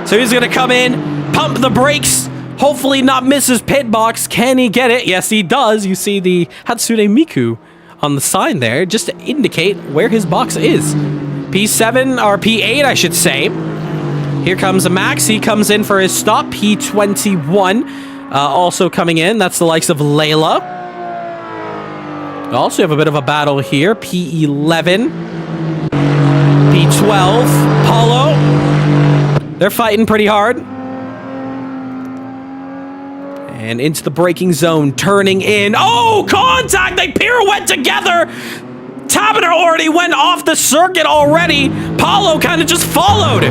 So he's going to come in, pump the brakes, hopefully not miss his pit box. Can he get it? Yes, he does. You see the Hatsune Miku on the sign there, just to indicate where his box is. P7, or P8, I should say. Here comes a Max. He comes in for his stop. P21 also coming in. That's the likes of Layla. Also have a bit of a battle here. P11. P12. Paulo. They're fighting pretty hard. And into the braking zone, turning in. Oh, contact! They pirouette together! Taberner already went off the circuit already. Paulo kind of just followed.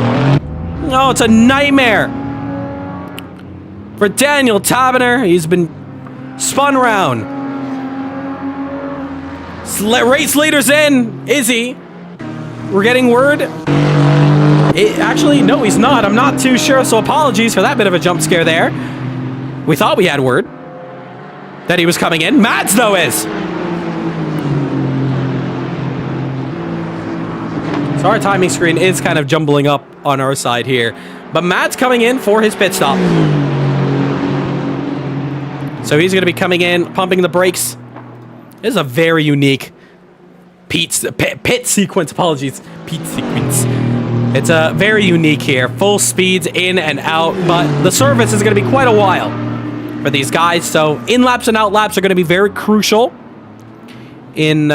Oh, it's a nightmare for Daniel Taberner. He's been spun round. Race leader's in. Is he? We're getting word. Actually, no, he's not. I'm not too sure, so apologies for that bit of a jump scare there. We thought we had word that he was coming in. Mads, though, is. So our timing screen is kind of jumbling up on our side here. But Mads coming in for his pit stop. So he's going to be coming in, pumping the brakes. This is a very unique pit sequence. Apologies. Pit sequence. It's very unique here. Full speeds in and out. But the service is going to be quite a while for these guys. So in-laps and out-laps are going to be very crucial in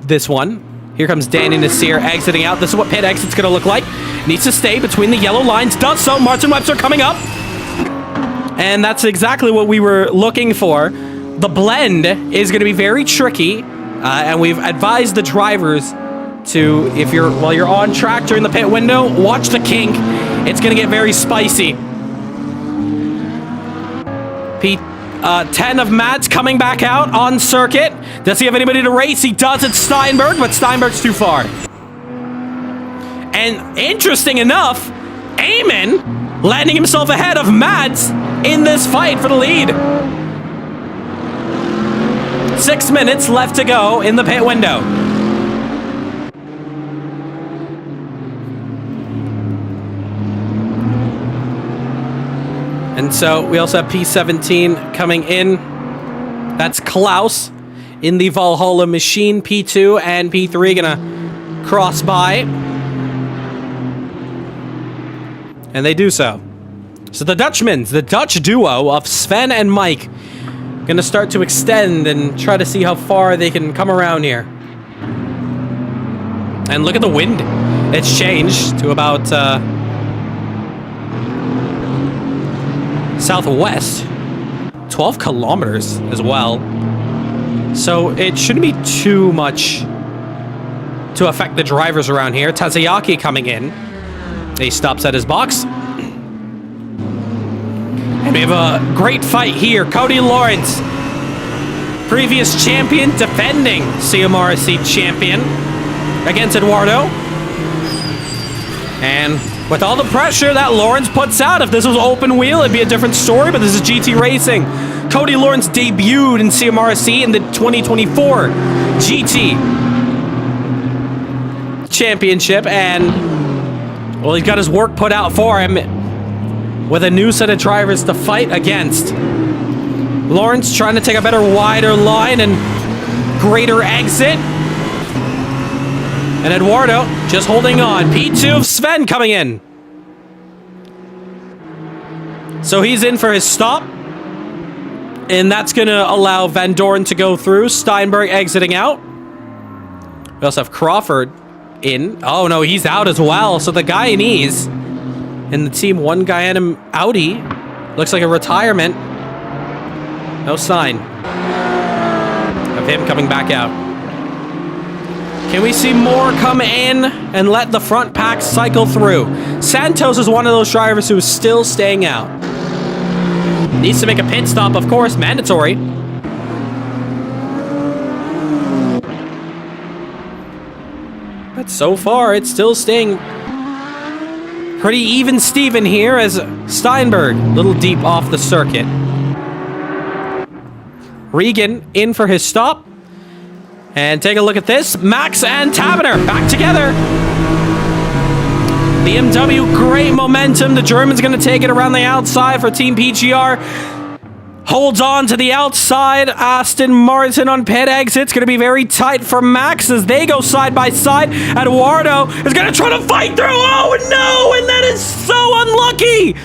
this one. Here comes Danny Nasseir exiting out. This is what pit exit's going to look like. Needs to stay between the yellow lines. Does so. Martin Webster coming up. And that's exactly what we were looking for. The blend is going to be very tricky. And we've advised the drivers to, while you're on track during the pit window, watch the kink. It's going to get very spicy. P10 of Mads coming back out on circuit. Does he have anybody to race? He does. It's Steinberg, but Steinberg's too far. And interesting enough, Eamon landing himself ahead of Mads in this fight for the lead. 6 minutes left to go in the pit window. And so we also have P17 coming in. That's Klaus in the Valhalla machine. P2 and P3 gonna cross by. And they do so. So the Dutchmans, the Dutch duo of Sven and Mike, gonna start to extend and try to see how far they can come around here. And look at the wind. It's changed to about southwest. 12 kilometers as well. So it shouldn't be too much to affect the drivers around here. Tazayaki coming in. He stops at his box. And we have a great fight here. Cody Lawrence, previous champion, defending CMRSC champion, against Eduardo. And with all the pressure that Lawrence puts out, if this was open wheel, it'd be a different story, but this is GT Racing. Cody Lawrence debuted in CMRSC in the 2024 GT Championship, and, well, he's got his work put out for him with a new set of drivers to fight against. Lawrence trying to take a better, wider line and greater exit. And Eduardo just holding on. P2 of Sven coming in. So he's in for his stop. And that's going to allow Van Doren to go through. Steinberg exiting out. We also have Crawford in. Oh, no, he's out as well. So the Guyanese in the Team 1 Guyana Audi. Looks like a retirement. No sign of him coming back out. Can we see more come in and let the front pack cycle through? Santos is one of those drivers who is still staying out. Needs to make a pit stop, of course, mandatory. But so far, it's still staying pretty even Steven here as Steinberg, a little deep off the circuit. Regan in for his stop. And take a look at this. Max and Tavener back together. BMW, great momentum. The German's going to take it around the outside for Team PGR. Holds on to the outside. Aston Martin on pit exit. It's going to be very tight for Max as they go side by side. Eduardo is going to try to fight through. Oh, no! And that is so unlucky!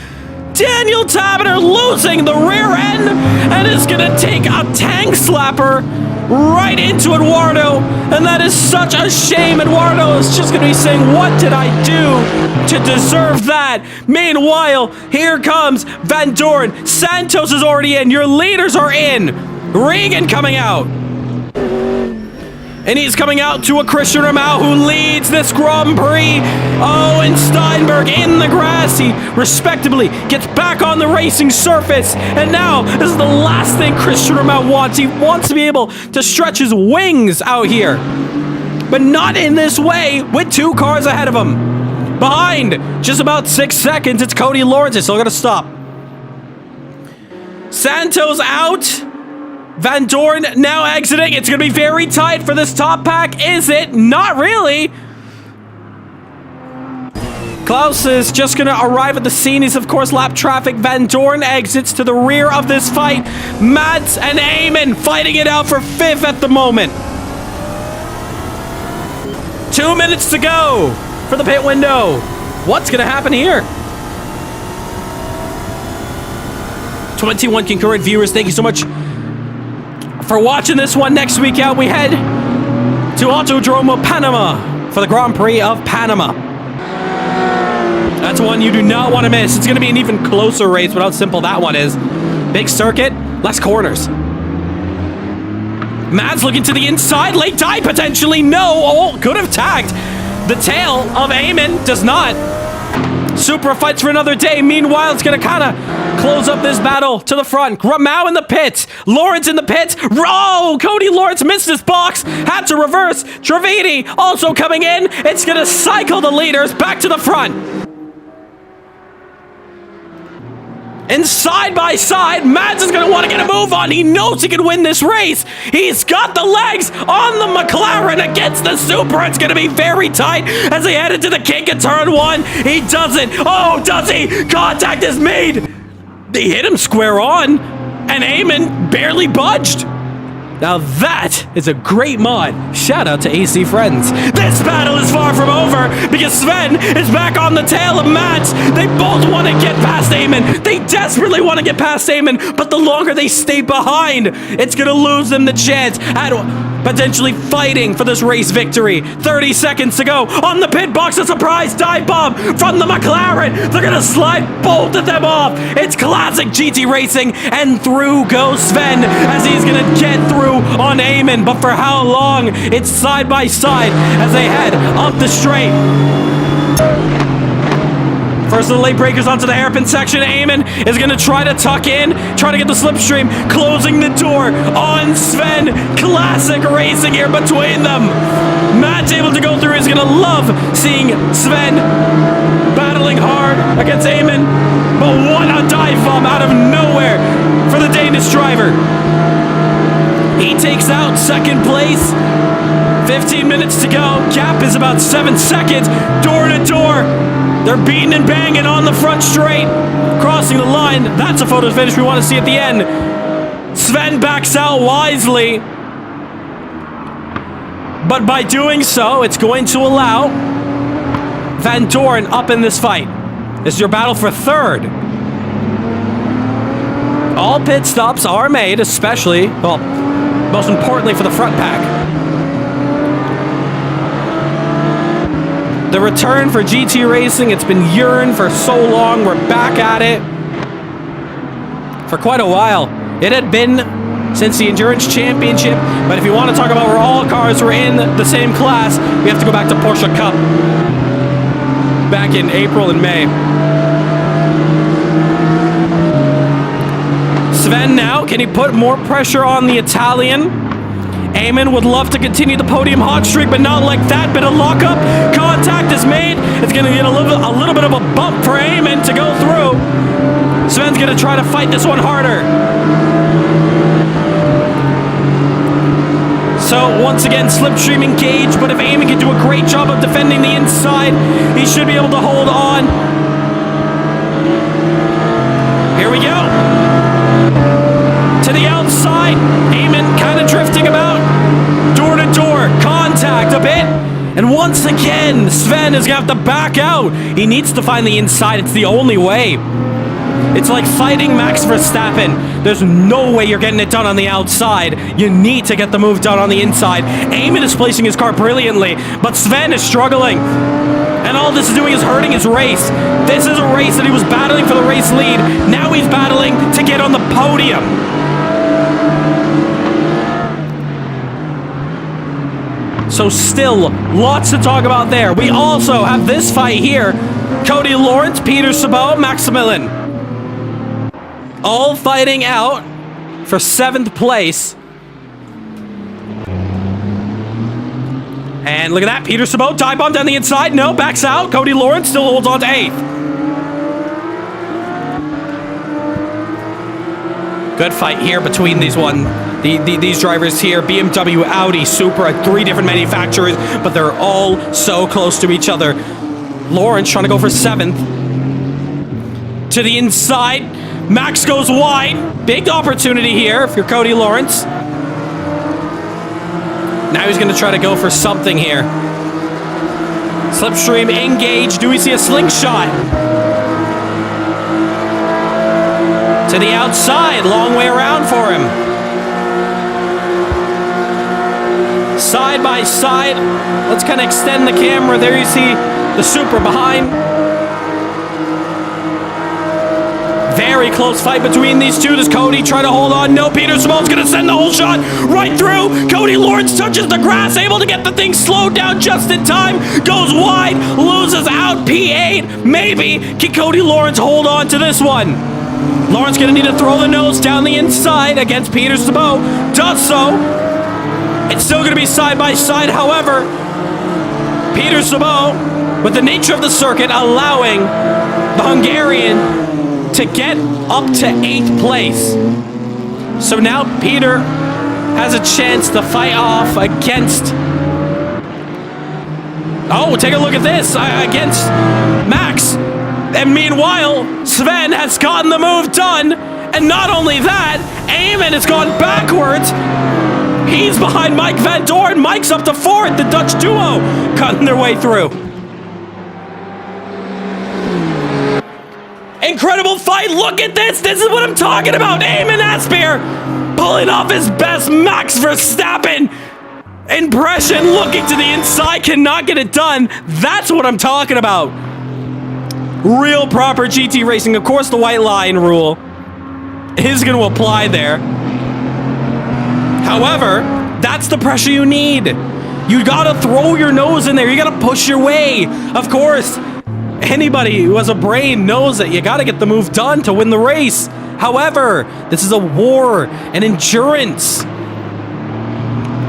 Daniel Tavener losing the rear end and is going to take a tank slapper right into Eduardo, and that is such a shame. Eduardo is just going to be saying, what did I do to deserve that? Meanwhile, here comes Van Doren. Santos is already in. Your leaders are in. Regan coming out. And he's coming out to a Christian Ramau who leads this Grand Prix. Oh, and Steinberg in the grass. He respectably gets back on the racing surface. And now, this is the last thing Christian Ramau wants. He wants to be able to stretch his wings out here. But not in this way with 2 cars ahead of him. Behind, just about 6 seconds, it's Cody Lawrence. It's still going to stop. Santos out. Van Doren now exiting. It's going to be very tight for this top pack. Is it? Not really. Klaus is just going to arrive at the scene. He's, of course, lap traffic. Van Doren exits to the rear of this fight. Mads and Eamon fighting it out for 5th at the moment. 2 minutes to go for the pit window. What's going to happen here? 21 concurrent viewers, thank you so much for watching this one. Next week out, we head to Autodromo Panama for the Grand Prix of Panama. That's one you do not want to miss. It's going to be an even closer race with how simple that one is. Big circuit, less corners. Mads looking to the inside, late die potentially. No, oh, could have tagged. The tail of Eamon does not. Supra fights for another day. Meanwhile, it's going to kind of close up this battle to the front. Ramau in the pit. Lawrence in the pit. Oh, Cody Lawrence missed his box. Had to reverse. Trevini also coming in. It's going to cycle the leaders back to the front. And side by side, Mads is going to want to get a move on. He knows he can win this race. He's got the legs on the McLaren against the Supra. It's going to be very tight as they head into the kink of turn 1. He doesn't. Oh, does he? Contact is made. They hit him square on, and Eamon barely budged. Now that is a great mod. Shout out to AC Friends. This battle is far from over because Sven is back on the tail of Mads. They both want to get past Eamon. They desperately want to get past Eamon, but the longer they stay behind, it's going to lose them the chance. potentially fighting for this race victory. 30 seconds to go. On the pit box, a surprise dive bomb from the McLaren. They're going to slide both of them off. It's classic GT racing, and through goes Sven as he's going to get through on Eamon. But for how long? It's side by side as they head up the straight. First of the late breakers onto the hairpin section. Eamon is going to try to tuck in, try to get the slipstream, closing the door on Sven. Classic racing here between them. Matt's able to go through. He's going to love seeing Sven battling hard against Eamon. But what a dive bomb out of nowhere for the Danish driver. He takes out second place. 15 minutes to go. Gap is about 7 seconds. Door to door. They're beating and banging on the front straight. Crossing the line. That's a photo finish we want to see at the end. Sven backs out wisely. But by doing so, it's going to allow Van Doorn up in this fight. This is your battle for third. All pit stops are made, especially, well, most importantly for the front pack. The return for GT racing, it's been yearned for so long. We're back at it for quite a while. It had been since the Endurance Championship, but if you want to talk about where all cars were in the same class, we have to go back to Porsche Cup back in April and May. Sven now, can he put more pressure on the Italian? Eamon would love to continue the podium hot streak, but not like that. Bit of lockup. Contact is made. It's going to get a little bit of a bump for Eamon to go through. Sven's going to try to fight this one harder. So, once again, slipstream engaged, but if Eamon can do a great job of defending the inside, he should be able to hold on. Here we go. To the outside. Eamon kind of drifting about. Door to door. Contact a bit. And once again, Sven is going to have to back out. He needs to find the inside. It's the only way. It's like fighting Max Verstappen. There's no way you're getting it done on the outside. You need to get the move done on the inside. Eamon is placing his car brilliantly, but Sven is struggling. And all this is doing is hurting his race. This is a race that he was battling for the race lead. Now he's battling to get on the podium. So still, lots to talk about there. We also have this fight here. Cody Lawrence, Peter Sabot, Maximilian. All fighting out for 7th place. And look at that, Peter Sabot, dive bomb down the inside. No, backs out. Cody Lawrence still holds on to 8th. Good fight here between these these drivers here. BMW, Audi, Supra, 3 different manufacturers, but they're all so close to each other. Lawrence trying to go for 7th. To the inside. Max goes wide. Big opportunity here if you're Cody Lawrence. Now he's going to try to go for something here. Slipstream engaged. Do we see a slingshot? To the outside. Long way around for him. Side by side. Let's kind of extend the camera. There you see the Supra behind. Very close fight between these two. Does Cody try to hold on? No, Peter Sabot's going to send the whole shot right through. Cody Lawrence touches the grass, able to get the thing slowed down just in time. Goes wide, loses out P8. Maybe. Can Cody Lawrence hold on to this one? Lawrence going to need to throw the nose down the inside against Peter Sabot. Does so. It's still going to be side by side, however. Peter Sabot, with the nature of the circuit, allowing the Hungarian to get up to 8th place. So now Peter has a chance to fight off against... Oh, take a look at this. Against Max. And meanwhile, Sven has gotten the move done. And not only that, Eamon has gone backwards. He's behind Mike Van Doorn. Mike's up to 4th. The Dutch duo cutting their way through. Incredible fight. Look at this. This is what I'm talking about. Eamon Asseir pulling off his best Max Verstappen. Impression looking to the inside, cannot get it done. That's what I'm talking about. Real proper GT racing. Of course, the white line rule is going to apply there. However, that's the pressure you need. You got to throw your nose in there. You got to push your way. Of course, anybody who has a brain knows that you got to get the move done to win the race. However, this is a war, an endurance,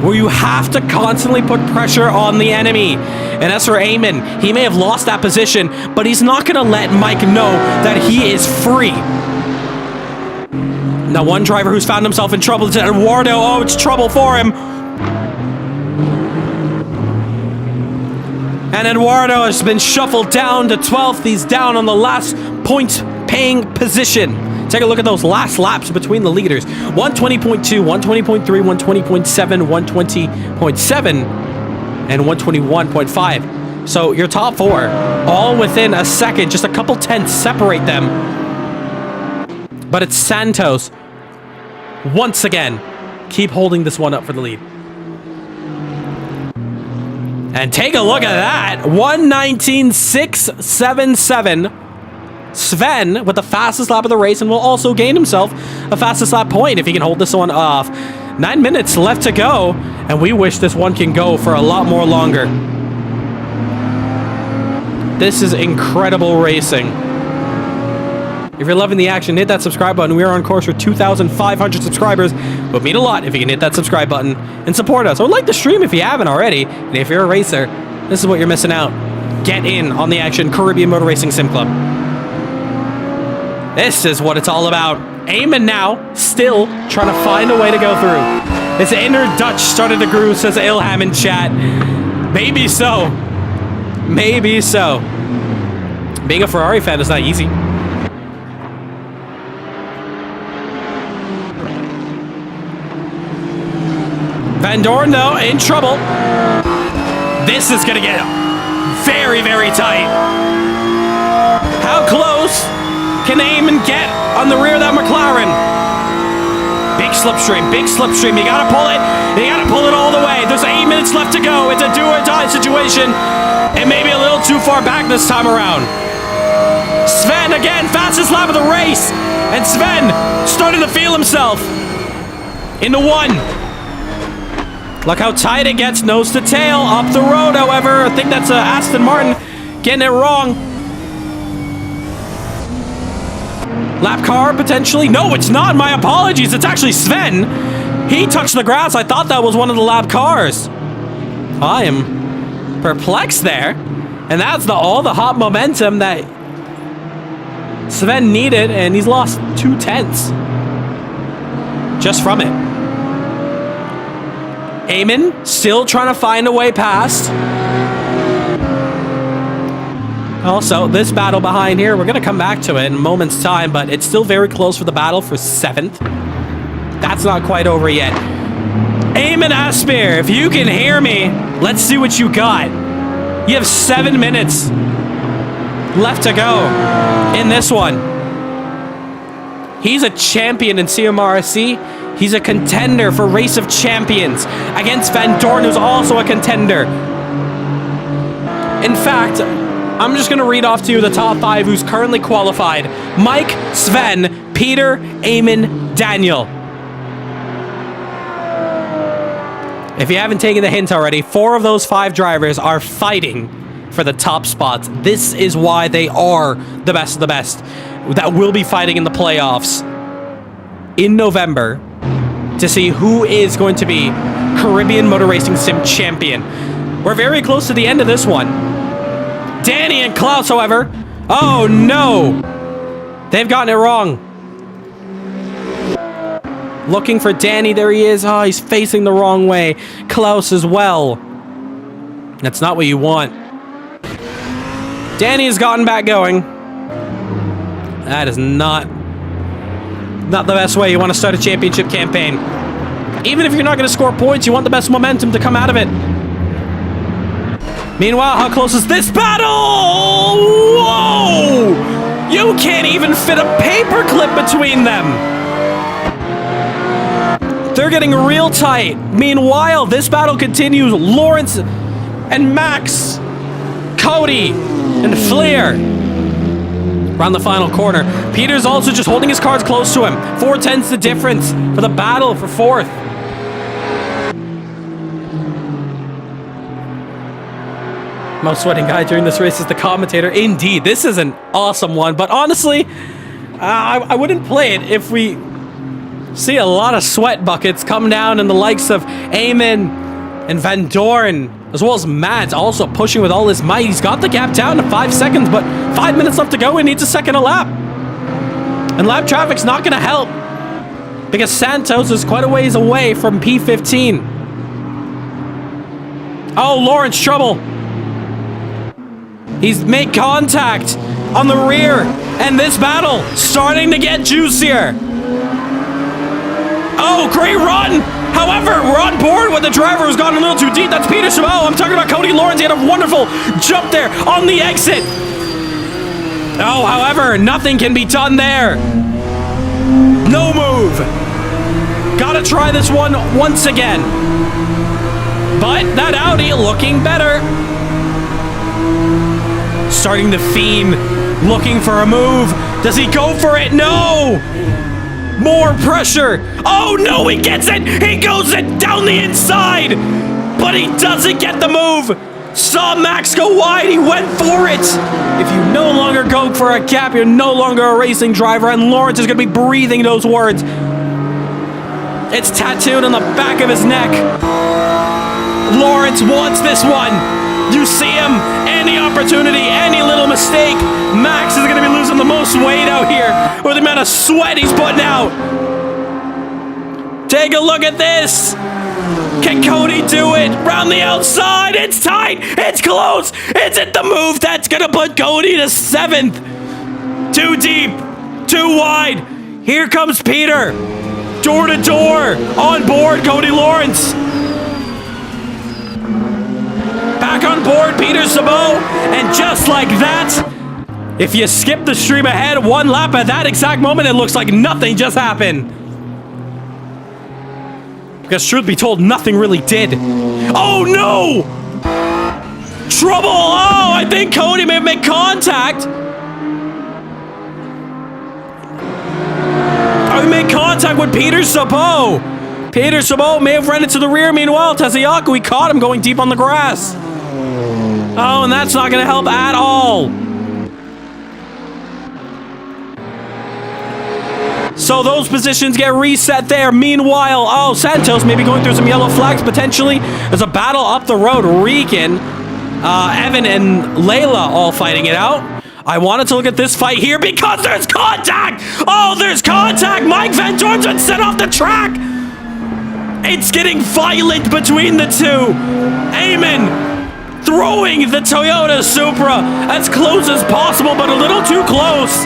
where you have to constantly put pressure on the enemy. And as for Eamon, he may have lost that position, but he's not going to let Mike know that he is free. Now, one driver who's found himself in trouble is Eduardo. Oh, it's trouble for him. And Eduardo has been shuffled down to 12th. He's down on the last point-paying position. Take a look at those last laps between the leaders. 120.2, 120.3, 120.7, 120.7, and 121.5. So your top four, all within a second, just a couple tenths separate them. But it's Santos, once again, keep holding this one up for the lead. And take a look at that, 1:19.677. Sven with the fastest lap of the race and will also gain himself a fastest lap point if he can hold this one off. 9 minutes left to go, and we wish this one can go for a lot more longer. This is incredible racing. If you're loving the action, hit that subscribe button. We are on course for 2,500 subscribers. It would mean a lot if you can hit that subscribe button and support us. Or like the stream if you haven't already. And if you're a racer, this is what you're missing out. Get in on the action, Caribbean Motor Racing Sim Club. This is what it's all about. Eamon now, still trying to find a way to go through. This inner Dutch started to groove, says Ilham in chat. Maybe so. Maybe so. Being a Ferrari fan is not easy. Van Dorn, though, in trouble. This is going to get very, very tight. How close can Eamon get on the rear of that McLaren? Big slipstream, big slipstream. You got to pull it. You got to pull it all the way. There's 8 minutes left to go. It's a do-or-die situation. It may be a little too far back this time around. Sven, again, fastest lap of the race. And Sven starting to feel himself. Into one. Look how tight it gets, nose to tail, up the road, however. I think that's Aston Martin getting it wrong. Lap car, potentially. No, it's not. My apologies. It's actually Sven. He touched the grass. I thought that was one of the lap cars. I am perplexed there. And that's all the hot momentum that Sven needed, and he's lost 2 tenths just from it. Eamon still trying to find a way past. Also, this battle behind here, we're going to come back to it in a moment's time, but it's still very close for the battle for 7th. That's not quite over yet. Eamon Asseir, if you can hear me, let's see what you got. You have 7 minutes left to go in this one. He's a champion in CMRSC. He's a contender for Race of Champions against Van Dorn, who's also a contender. In fact, I'm just going to read off to you the top 5 who's currently qualified. Mike, Sven, Peter, Eamon, Daniel. If you haven't taken the hint already, 4 of those 5 drivers are fighting for the top spots. This is why they are the best of the best that will be fighting in the playoffs in November to see who is going to be Caribbean Motor Racing Sim Champion. We're very close to the end of this one. Danny and Klaus, however, oh no, they've gotten it wrong. Looking for Danny, there he is. Oh, he's facing the wrong way. Klaus as well. That's not what you want. Danny has gotten back going. That is not the best way you want to start a championship campaign. Even if you're not going to score points, you want the best momentum to come out of it. Meanwhile, how close is this battle? Whoa! You can't even fit a paperclip between them. They're getting real tight. Meanwhile, this battle continues. Lawrence and Max, Cody and Flair. Around the final corner. Peter's also just holding his cards close to him. 4/10's the difference for the battle for fourth. Most sweating guy during this race is the commentator. Indeed, this is an awesome one. But honestly, I wouldn't play it if we see a lot of sweat buckets come down in the likes of Eamon and Van Dorn, as well as Mads also pushing with all his might. He's got the gap down to 5 seconds, but 5 minutes left to go. He needs a second a lap. And lap traffic's not going to help because Santos is quite a ways away from P15. Oh, Lawrence, trouble. He's made contact on the rear, and this battle starting to get juicier. Oh, great run! However, we're on board with the driver who's gone a little too deep. That's Peter Simo. I'm talking about Cody Lawrence. He had a wonderful jump there on the exit. Oh, however, nothing can be done there. No move. Gotta try this one once again. But that Audi looking better. Starting the theme, looking for a move. Does he go for it? No! More pressure. Oh no, he gets it! He goes it down the inside! But he doesn't get the move! Saw Max go wide, he went for it! If you no longer go for a gap, you're no longer a racing driver, and Lawrence is gonna be breathing those words. It's tattooed on the back of his neck. Lawrence wants this one. You see him, any opportunity, any little mistake, Max is going to be losing the most weight out here with the amount of sweat he's putting out. Take a look at this. Can Cody do it? Round the outside, it's tight, it's close. Is it the move that's going to put Cody to 7th? Too deep, too wide. Here comes Peter. Door to door, on board Cody Lawrence. Back on board, Peter Simo, and just like that, if you skip the stream ahead one lap at that exact moment, it looks like nothing just happened. Because truth be told, nothing really did. Oh no! Trouble! Oh, I think Cody may have made contact. Oh, he made contact with Peter Simo. Peter Simo may have run into the rear. Meanwhile, Tezayako, he caught him going deep on the grass. Oh, and that's not going to help at all. So those positions get reset there. Meanwhile, oh, Santos maybe going through some yellow flags potentially. There's a battle up the road. Regan, Evan, and Layla all fighting it out. I wanted to look at this fight here because there's contact. Oh, there's contact. Mike Van Dorn's been sent off the track. It's getting violent between the two. Eamon throwing the Toyota Supra as close as possible, but a little too close.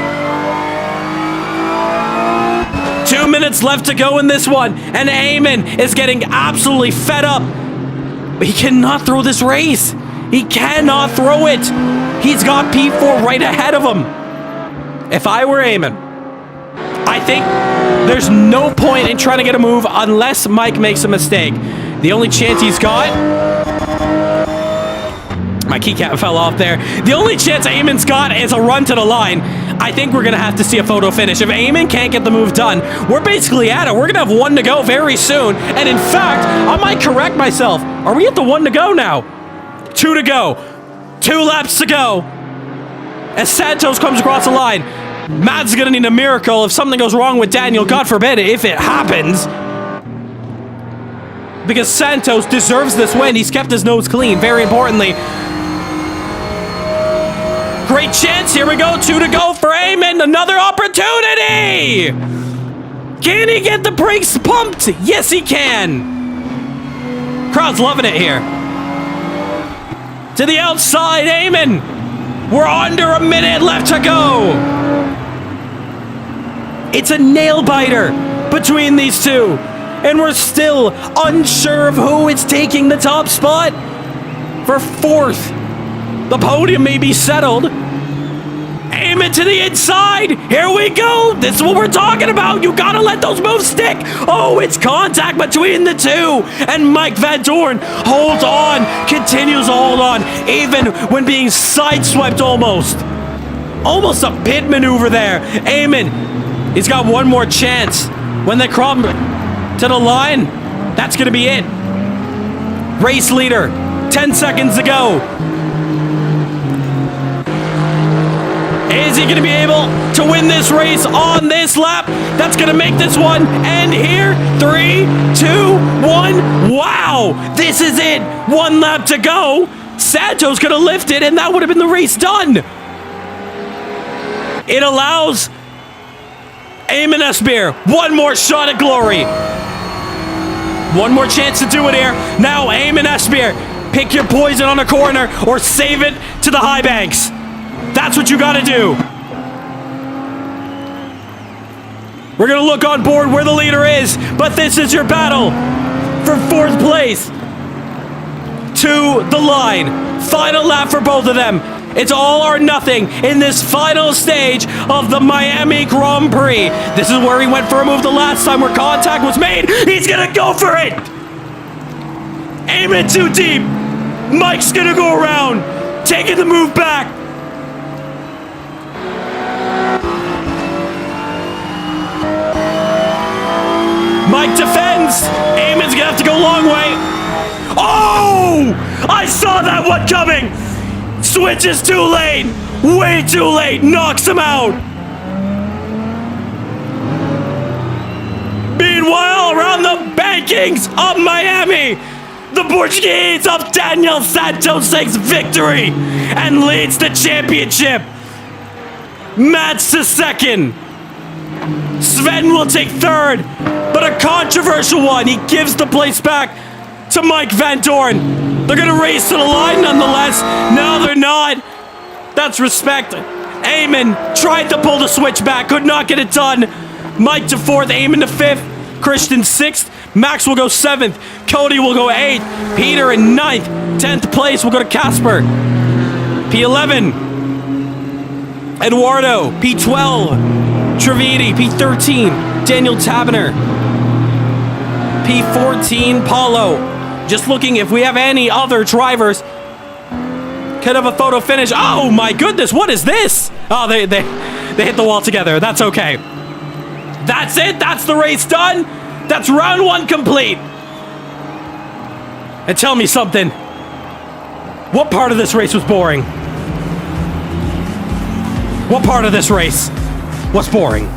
2 minutes left to go in this one, and Eamon is getting absolutely fed up. But he cannot throw this race. He cannot throw it. He's got P4 right ahead of him. If I were Eamon, I think there's no point in trying to get a move unless Mike makes a mistake. The only chance he's got... My keycap fell off there. The only chance Eamon's got is a run to the line. I think we're going to have to see a photo finish. If Eamon can't get the move done, we're basically at it. We're going to have 1 to go very soon. And in fact, I might correct myself. Are we at the 1 to go now? 2 to go. 2 laps to go. As Santos comes across the line, Mads is going to need a miracle if something goes wrong with Daniel. God forbid if it happens. Because Santos deserves this win. He's kept his nose clean, very importantly. Great chance. Here we go. 2 to go for Eamon. Another opportunity. Can he get the brakes pumped? Yes, he can. Crowd's loving it here. To the outside, Eamon. We're under a minute left to go. It's a nail biter between these two. And we're still unsure of who is taking the top spot. For 4th. The podium may be settled. Eamon Eamon to the inside. Here we go. This is what we're talking about. You gotta let those moves stick. Oh, it's contact between the two. And Mike Van Doorn holds on, continues to hold on, even when being sideswept almost. Almost a pit maneuver there. Eamon, he's got one more chance. When they come to the line, that's gonna be it. Race leader, 10 seconds to go. Is he going to be able to win this race on this lap? That's going to make this one end here. 3, 2, 1. Wow, this is it. 1 lap to go. Santos going to lift it, and that would have been the race done. It allows Eamon Nasseir one more shot at glory. One more chance to do it here. Now, Eamon Nasseir, pick your poison on a corner or save it to the high banks. That's what you got to do. We're going to look on board where the leader is, but this is your battle for 4th place. To the line. Final lap for both of them. It's all or nothing in this final stage of the Miami Grand Prix. This is where he went for a move the last time where contact was made. He's going to go for it. Aim it too deep. Mike's going to go around, taking the move back. Mike defends. Eamon's going to have to go a long way. Oh! I saw that one coming. Switches too late. Way too late. Knocks him out. Meanwhile, around the bankings of Miami, the Portuguese of Daniel Santos takes victory and leads the championship. Mats to 2nd. Sven will take 3rd, but a controversial one. He gives the place back to Mike Van Doorn. They're going to race to the line nonetheless. No, they're not. That's respect. Eamon tried to pull the switch back, could not get it done. Mike to 4th, Eamon to 5th, Christian 6th, Max will go 7th, Cody will go 8th, Peter in 9th, 10th place will go to Casper. P11, Eduardo, P12, Trevidi, P13, Daniel Taberner, P14, Paulo. Just looking if we have any other drivers. Could have a photo finish. Oh my goodness, what is this? Oh, they hit the wall together. That's okay. That's it. That's the race done. That's round 1 complete. And tell me something. What part of this race was boring? What part of this race was boring?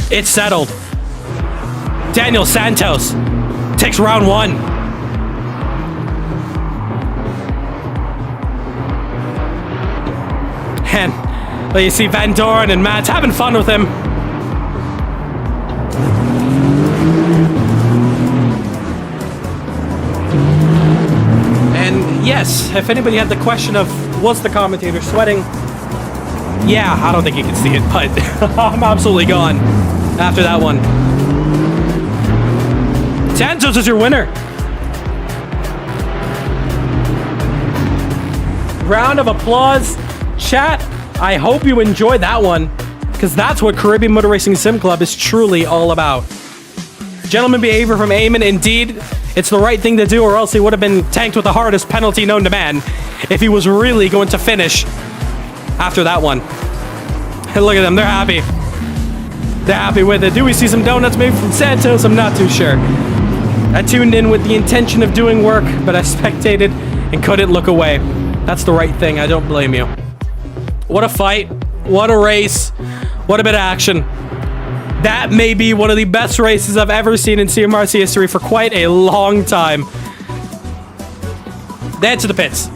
It's settled. Daniel Santos takes round 1. And you see Van Doorn and Matt having fun with him. And yes, if anybody had the question of was the commentator sweating? Yeah, I don't think you can see it, but I'm absolutely gone after that one. Santos is your winner. Round of applause. Chat, I hope you enjoyed that one, because that's what Caribbean Motor Racing Sim Club is truly all about. Gentleman behavior from Eamon. Indeed, it's the right thing to do, or else he would have been tanked with the hardest penalty known to man if he was really going to finish after that one. And look at them, they're happy. They're happy with it. Do we see some donuts maybe from Santos? I'm not too sure. I tuned in with the intention of doing work, but I spectated and couldn't look away. That's the right thing. I don't blame you. What a fight. What a race. What a bit of action. That may be one of the best races I've ever seen in CMRC history for quite a long time. They head to the pits.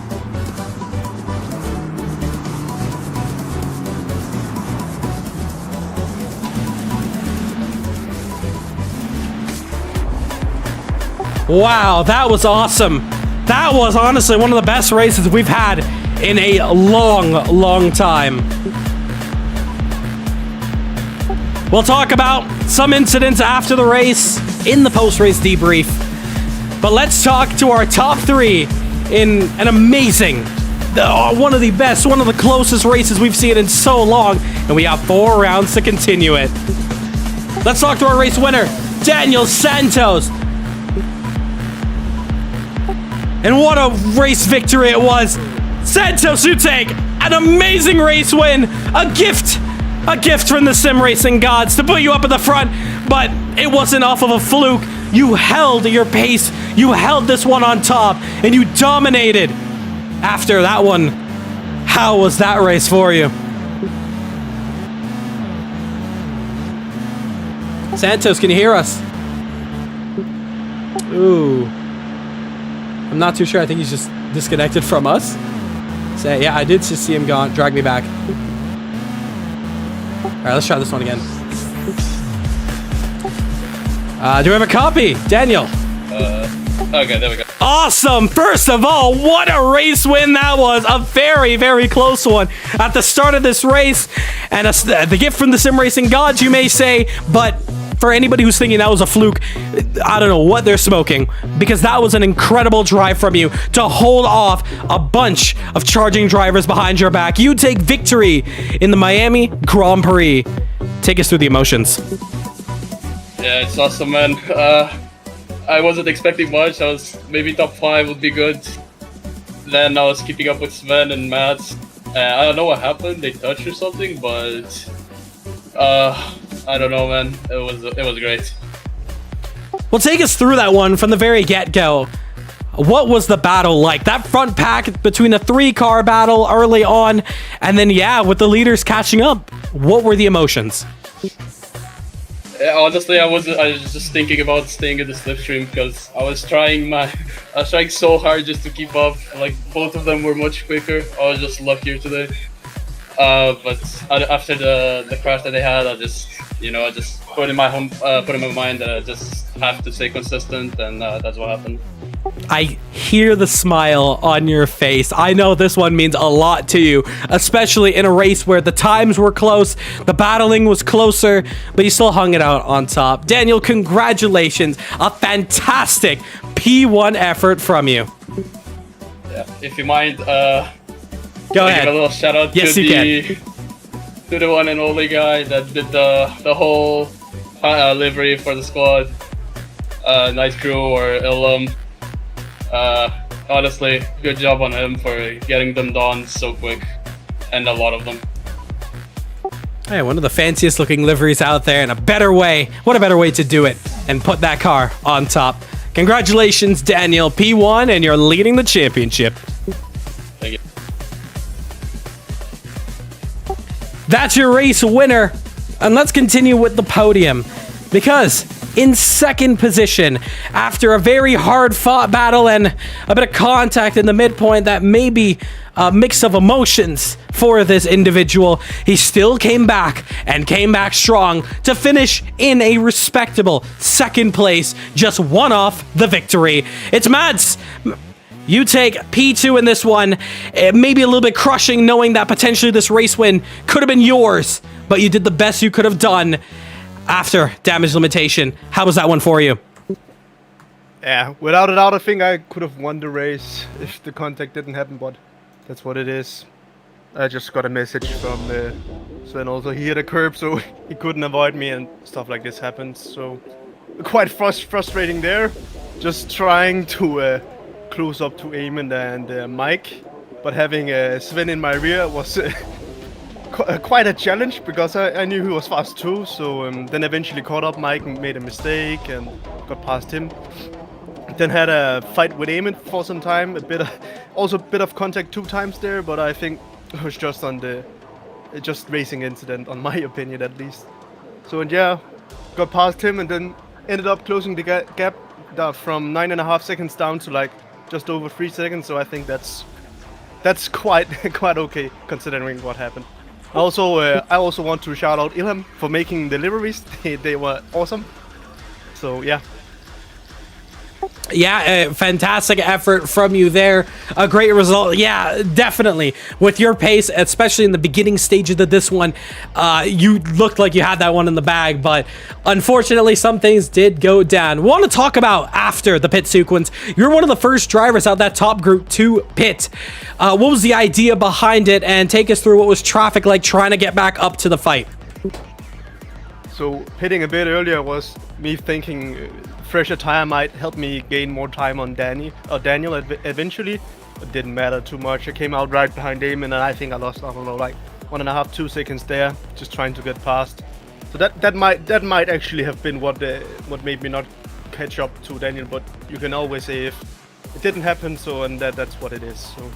Wow, that was awesome. That was honestly one of the best races we've had in a long, long time. We'll talk about some incidents after the race in the post-race debrief. But let's talk to our top 3 in an amazing one of the best, one of the closest races we've seen in so long, and we have 4 rounds to continue it. Let's talk to our race winner, Daniel Santos. And what a race victory it was. Santos, you take an amazing race win, a gift from the sim racing gods to put you up at the front, but it wasn't off of a fluke. You held your pace, you held this one on top, and you dominated. After that one, how was that race for you? Santos, can you hear us? Ooh. I'm not too sure. I think he's just disconnected from us. Say, yeah, I did just see him gone. Drag me back. All right, let's try this one again. Do we have a copy? Daniel. Okay, there we go. Awesome. First of all, what a race win that was. A very, very close one at the start of this race. And the gift from the sim racing gods, you may say, but for anybody who's thinking that was a fluke, I don't know what they're smoking, because that was an incredible drive from you to hold off a bunch of charging drivers behind your back. You take victory in the Miami Grand Prix. Take us through the emotions. Yeah, it's awesome, man. I wasn't expecting much. I was maybe top 5 would be good. Then I was keeping up with Sven and Mats. I don't know what happened. They touched or something, but I don't know, man. It was great. Well, take us through that one from the very get-go. What was the battle like? That front pack between a 3-car battle early on, and then, yeah, with the leaders catching up. What were the emotions? Yeah, honestly, I was just thinking about staying in the slipstream because I was trying so hard just to keep up. Like, both of them were much quicker. I was just luckier today. But after the crash that they had, I just put in my mind that I just have to stay consistent, and that's what happened. I hear the smile on your face. I know this one means a lot to you, especially in a race where the times were close, the battling was closer, but you still hung it out on top. Daniel, congratulations. A fantastic P1 effort from you. Yeah, if you mind, go ahead. Give a little shout out to the one and only guy that did the whole livery for the squad. Nice crew or Ilum. Honestly, good job on him for getting them done so quick, and a lot of them. Hey, one of the fanciest looking liveries out there, and a better way. What a better way to do it and put that car on top. Congratulations, Daniel, P1, and you're leading the championship. Thank you. That's your race winner. And let's continue with the podium, because in second position, after a very hard-fought battle and a bit of contact in the midpoint that may be a mix of emotions for this individual, he still came back and came back strong to finish in a respectable second place, just one off the victory. It's Mads. You take P2 in this one. It may be a little bit crushing knowing that potentially this race win could have been yours, but you did the best you could have done after damage limitation. How was that one for you? Yeah, without a doubt, I think I could have won the race if the contact didn't happen, but that's what it is. I just got a message from Sven also. He hit a curb, so he couldn't avoid me, and stuff like this happens. So quite frustrating there. Just trying to close up to Eamon and Mike, but having Sven in my rear was quite a challenge because I knew he was fast too. So then eventually caught up Mike and made a mistake and got past him. Then had a fight with Eamon for some time, a bit of contact 2 times there, but I think it was just on the racing incident, on my opinion at least. So and yeah, got past him and then ended up closing the gap from 9.5 seconds down to like just over 3 seconds. So I think that's quite okay considering what happened. I also want to shout out Ilham for making the liveries. They were awesome. So yeah. Yeah, fantastic effort from you there. A great result. Yeah, definitely. With your pace, especially in the beginning stages of this one, you looked like you had that one in the bag, but unfortunately, some things did go down. We want to talk about after the pit sequence. You're one of the first drivers out that top group to pit. What was the idea behind it? And take us through what was traffic like trying to get back up to the fight. So pitting a bit earlier was me thinking fresher tire might help me gain more time on Daniel eventually. It didn't matter too much. I came out right behind him, and I think I lost, I don't know, like 1.5, 2 seconds there, just trying to get past. So that might actually have been what made me not catch up to Daniel. But you can always say if it didn't happen, so and that's what it is. So.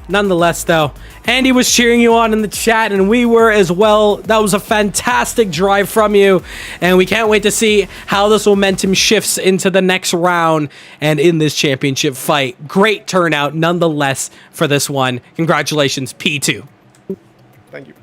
Nonetheless, though, Andy was cheering you on in the chat, and we were as well. That was a fantastic drive from you, and we can't wait to see how this momentum shifts into the next round and in this championship fight. Great turnout, nonetheless, for this one. Congratulations, P2. Thank you.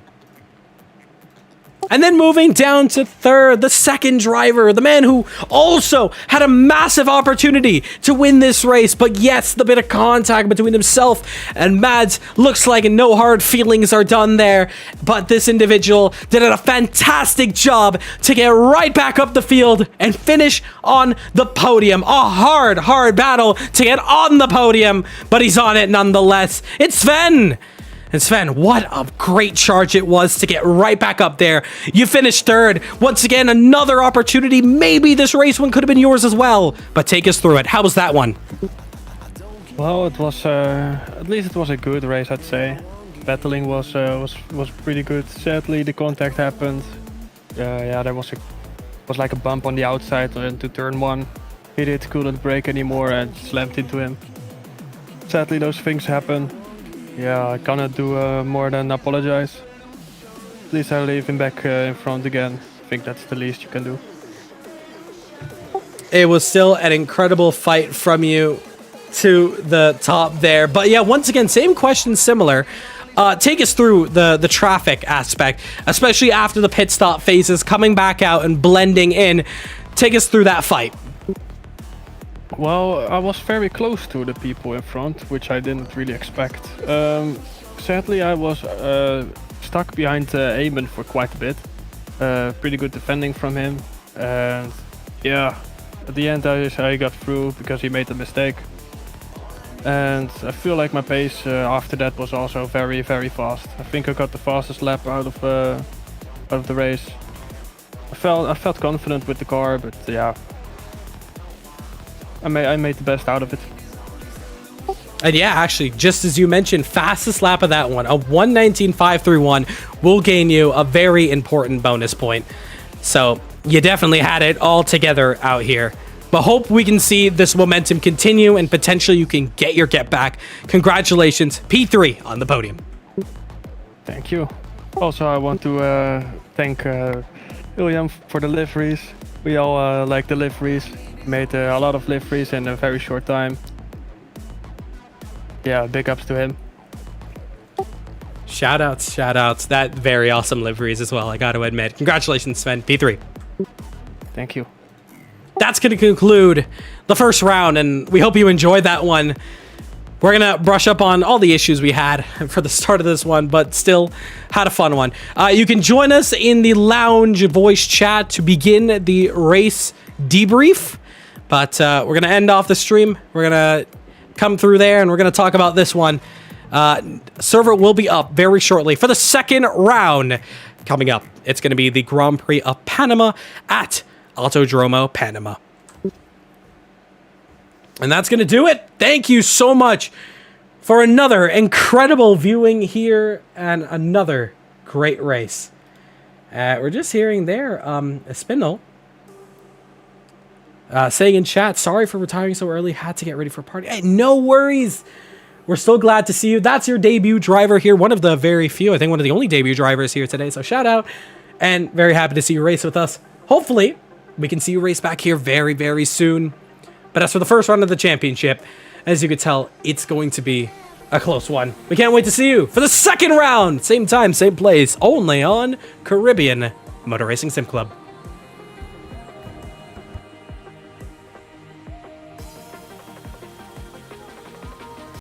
And then moving down to third, the second driver, the man who also had a massive opportunity to win this race. But yes, the bit of contact between himself and Mads looks like no hard feelings are done there. But this individual did a fantastic job to get right back up the field and finish on the podium. A hard battle to get on the podium, but he's on it nonetheless. It's Sven. And Sven, what a great charge it was to get right back up there. You finished third. Once again, another opportunity. Maybe this race one could have been yours as well. But take us through it. How was that one? Well, it was at least it was a good race, I'd say. Battling was pretty good. Sadly, the contact happened. Yeah, there was like a bump on the outside into turn 1. Hit it, couldn't brake anymore, and slammed into him. Sadly, those things happen. Yeah, I cannot do more than apologize. At least I leave him back in front again. I think that's the least you can do. It was still an incredible fight from you to the top there. But yeah, once again, same question, similar. Take us through the traffic aspect, especially after the pit stop phases, coming back out and blending in. Take us through that fight. Well, I was very close to the people in front, which I didn't really expect. Sadly, I was stuck behind Eamon for quite a bit. Pretty good defending from him. And yeah, at the end I got through because he made a mistake. And I feel like my pace after that was also very, very fast. I think I got the fastest lap out of the race. I felt confident with the car, but yeah. I made the best out of it. And yeah, actually, just as you mentioned, fastest lap of that one, a 1:19.531 will gain you a very important bonus point. So you definitely had it all together out here. But hope we can see this momentum continue and potentially you can get your get back. Congratulations, P3 on the podium. Thank you. Also, I want to thank William for the liveries. We all like the liveries. Made a lot of liveries in a very short time. Yeah, big ups to him. Shout outs. That very awesome liveries as well, I got to admit. Congratulations, Sven, P3. Thank you. That's going to conclude the first round, and we hope you enjoyed that one. We're going to brush up on all the issues we had for the start of this one, but still had a fun one. You can join us in the lounge voice chat to begin the race debrief. But we're going to end off the stream. We're going to come through there, and we're going to talk about this one. Server will be up very shortly for the second round coming up. It's going to be the Grand Prix of Panama at Autodromo Panama. And that's going to do it. Thank you so much for another incredible viewing here and another great race. We're just hearing there a spindle. Saying in chat, sorry for retiring so early, had to get ready for a party. Hey, no worries. We're still glad to see you. That's your debut driver here. One of the very few, I think one of the only debut drivers here today. So shout out and very happy to see you race with us. Hopefully we can see you race back here very, very soon. But as for the first round of the championship, as you can tell, it's going to be a close one. We can't wait to see you for the second round. Same time, same place, only on Caribbean Motor Racing Sim Club.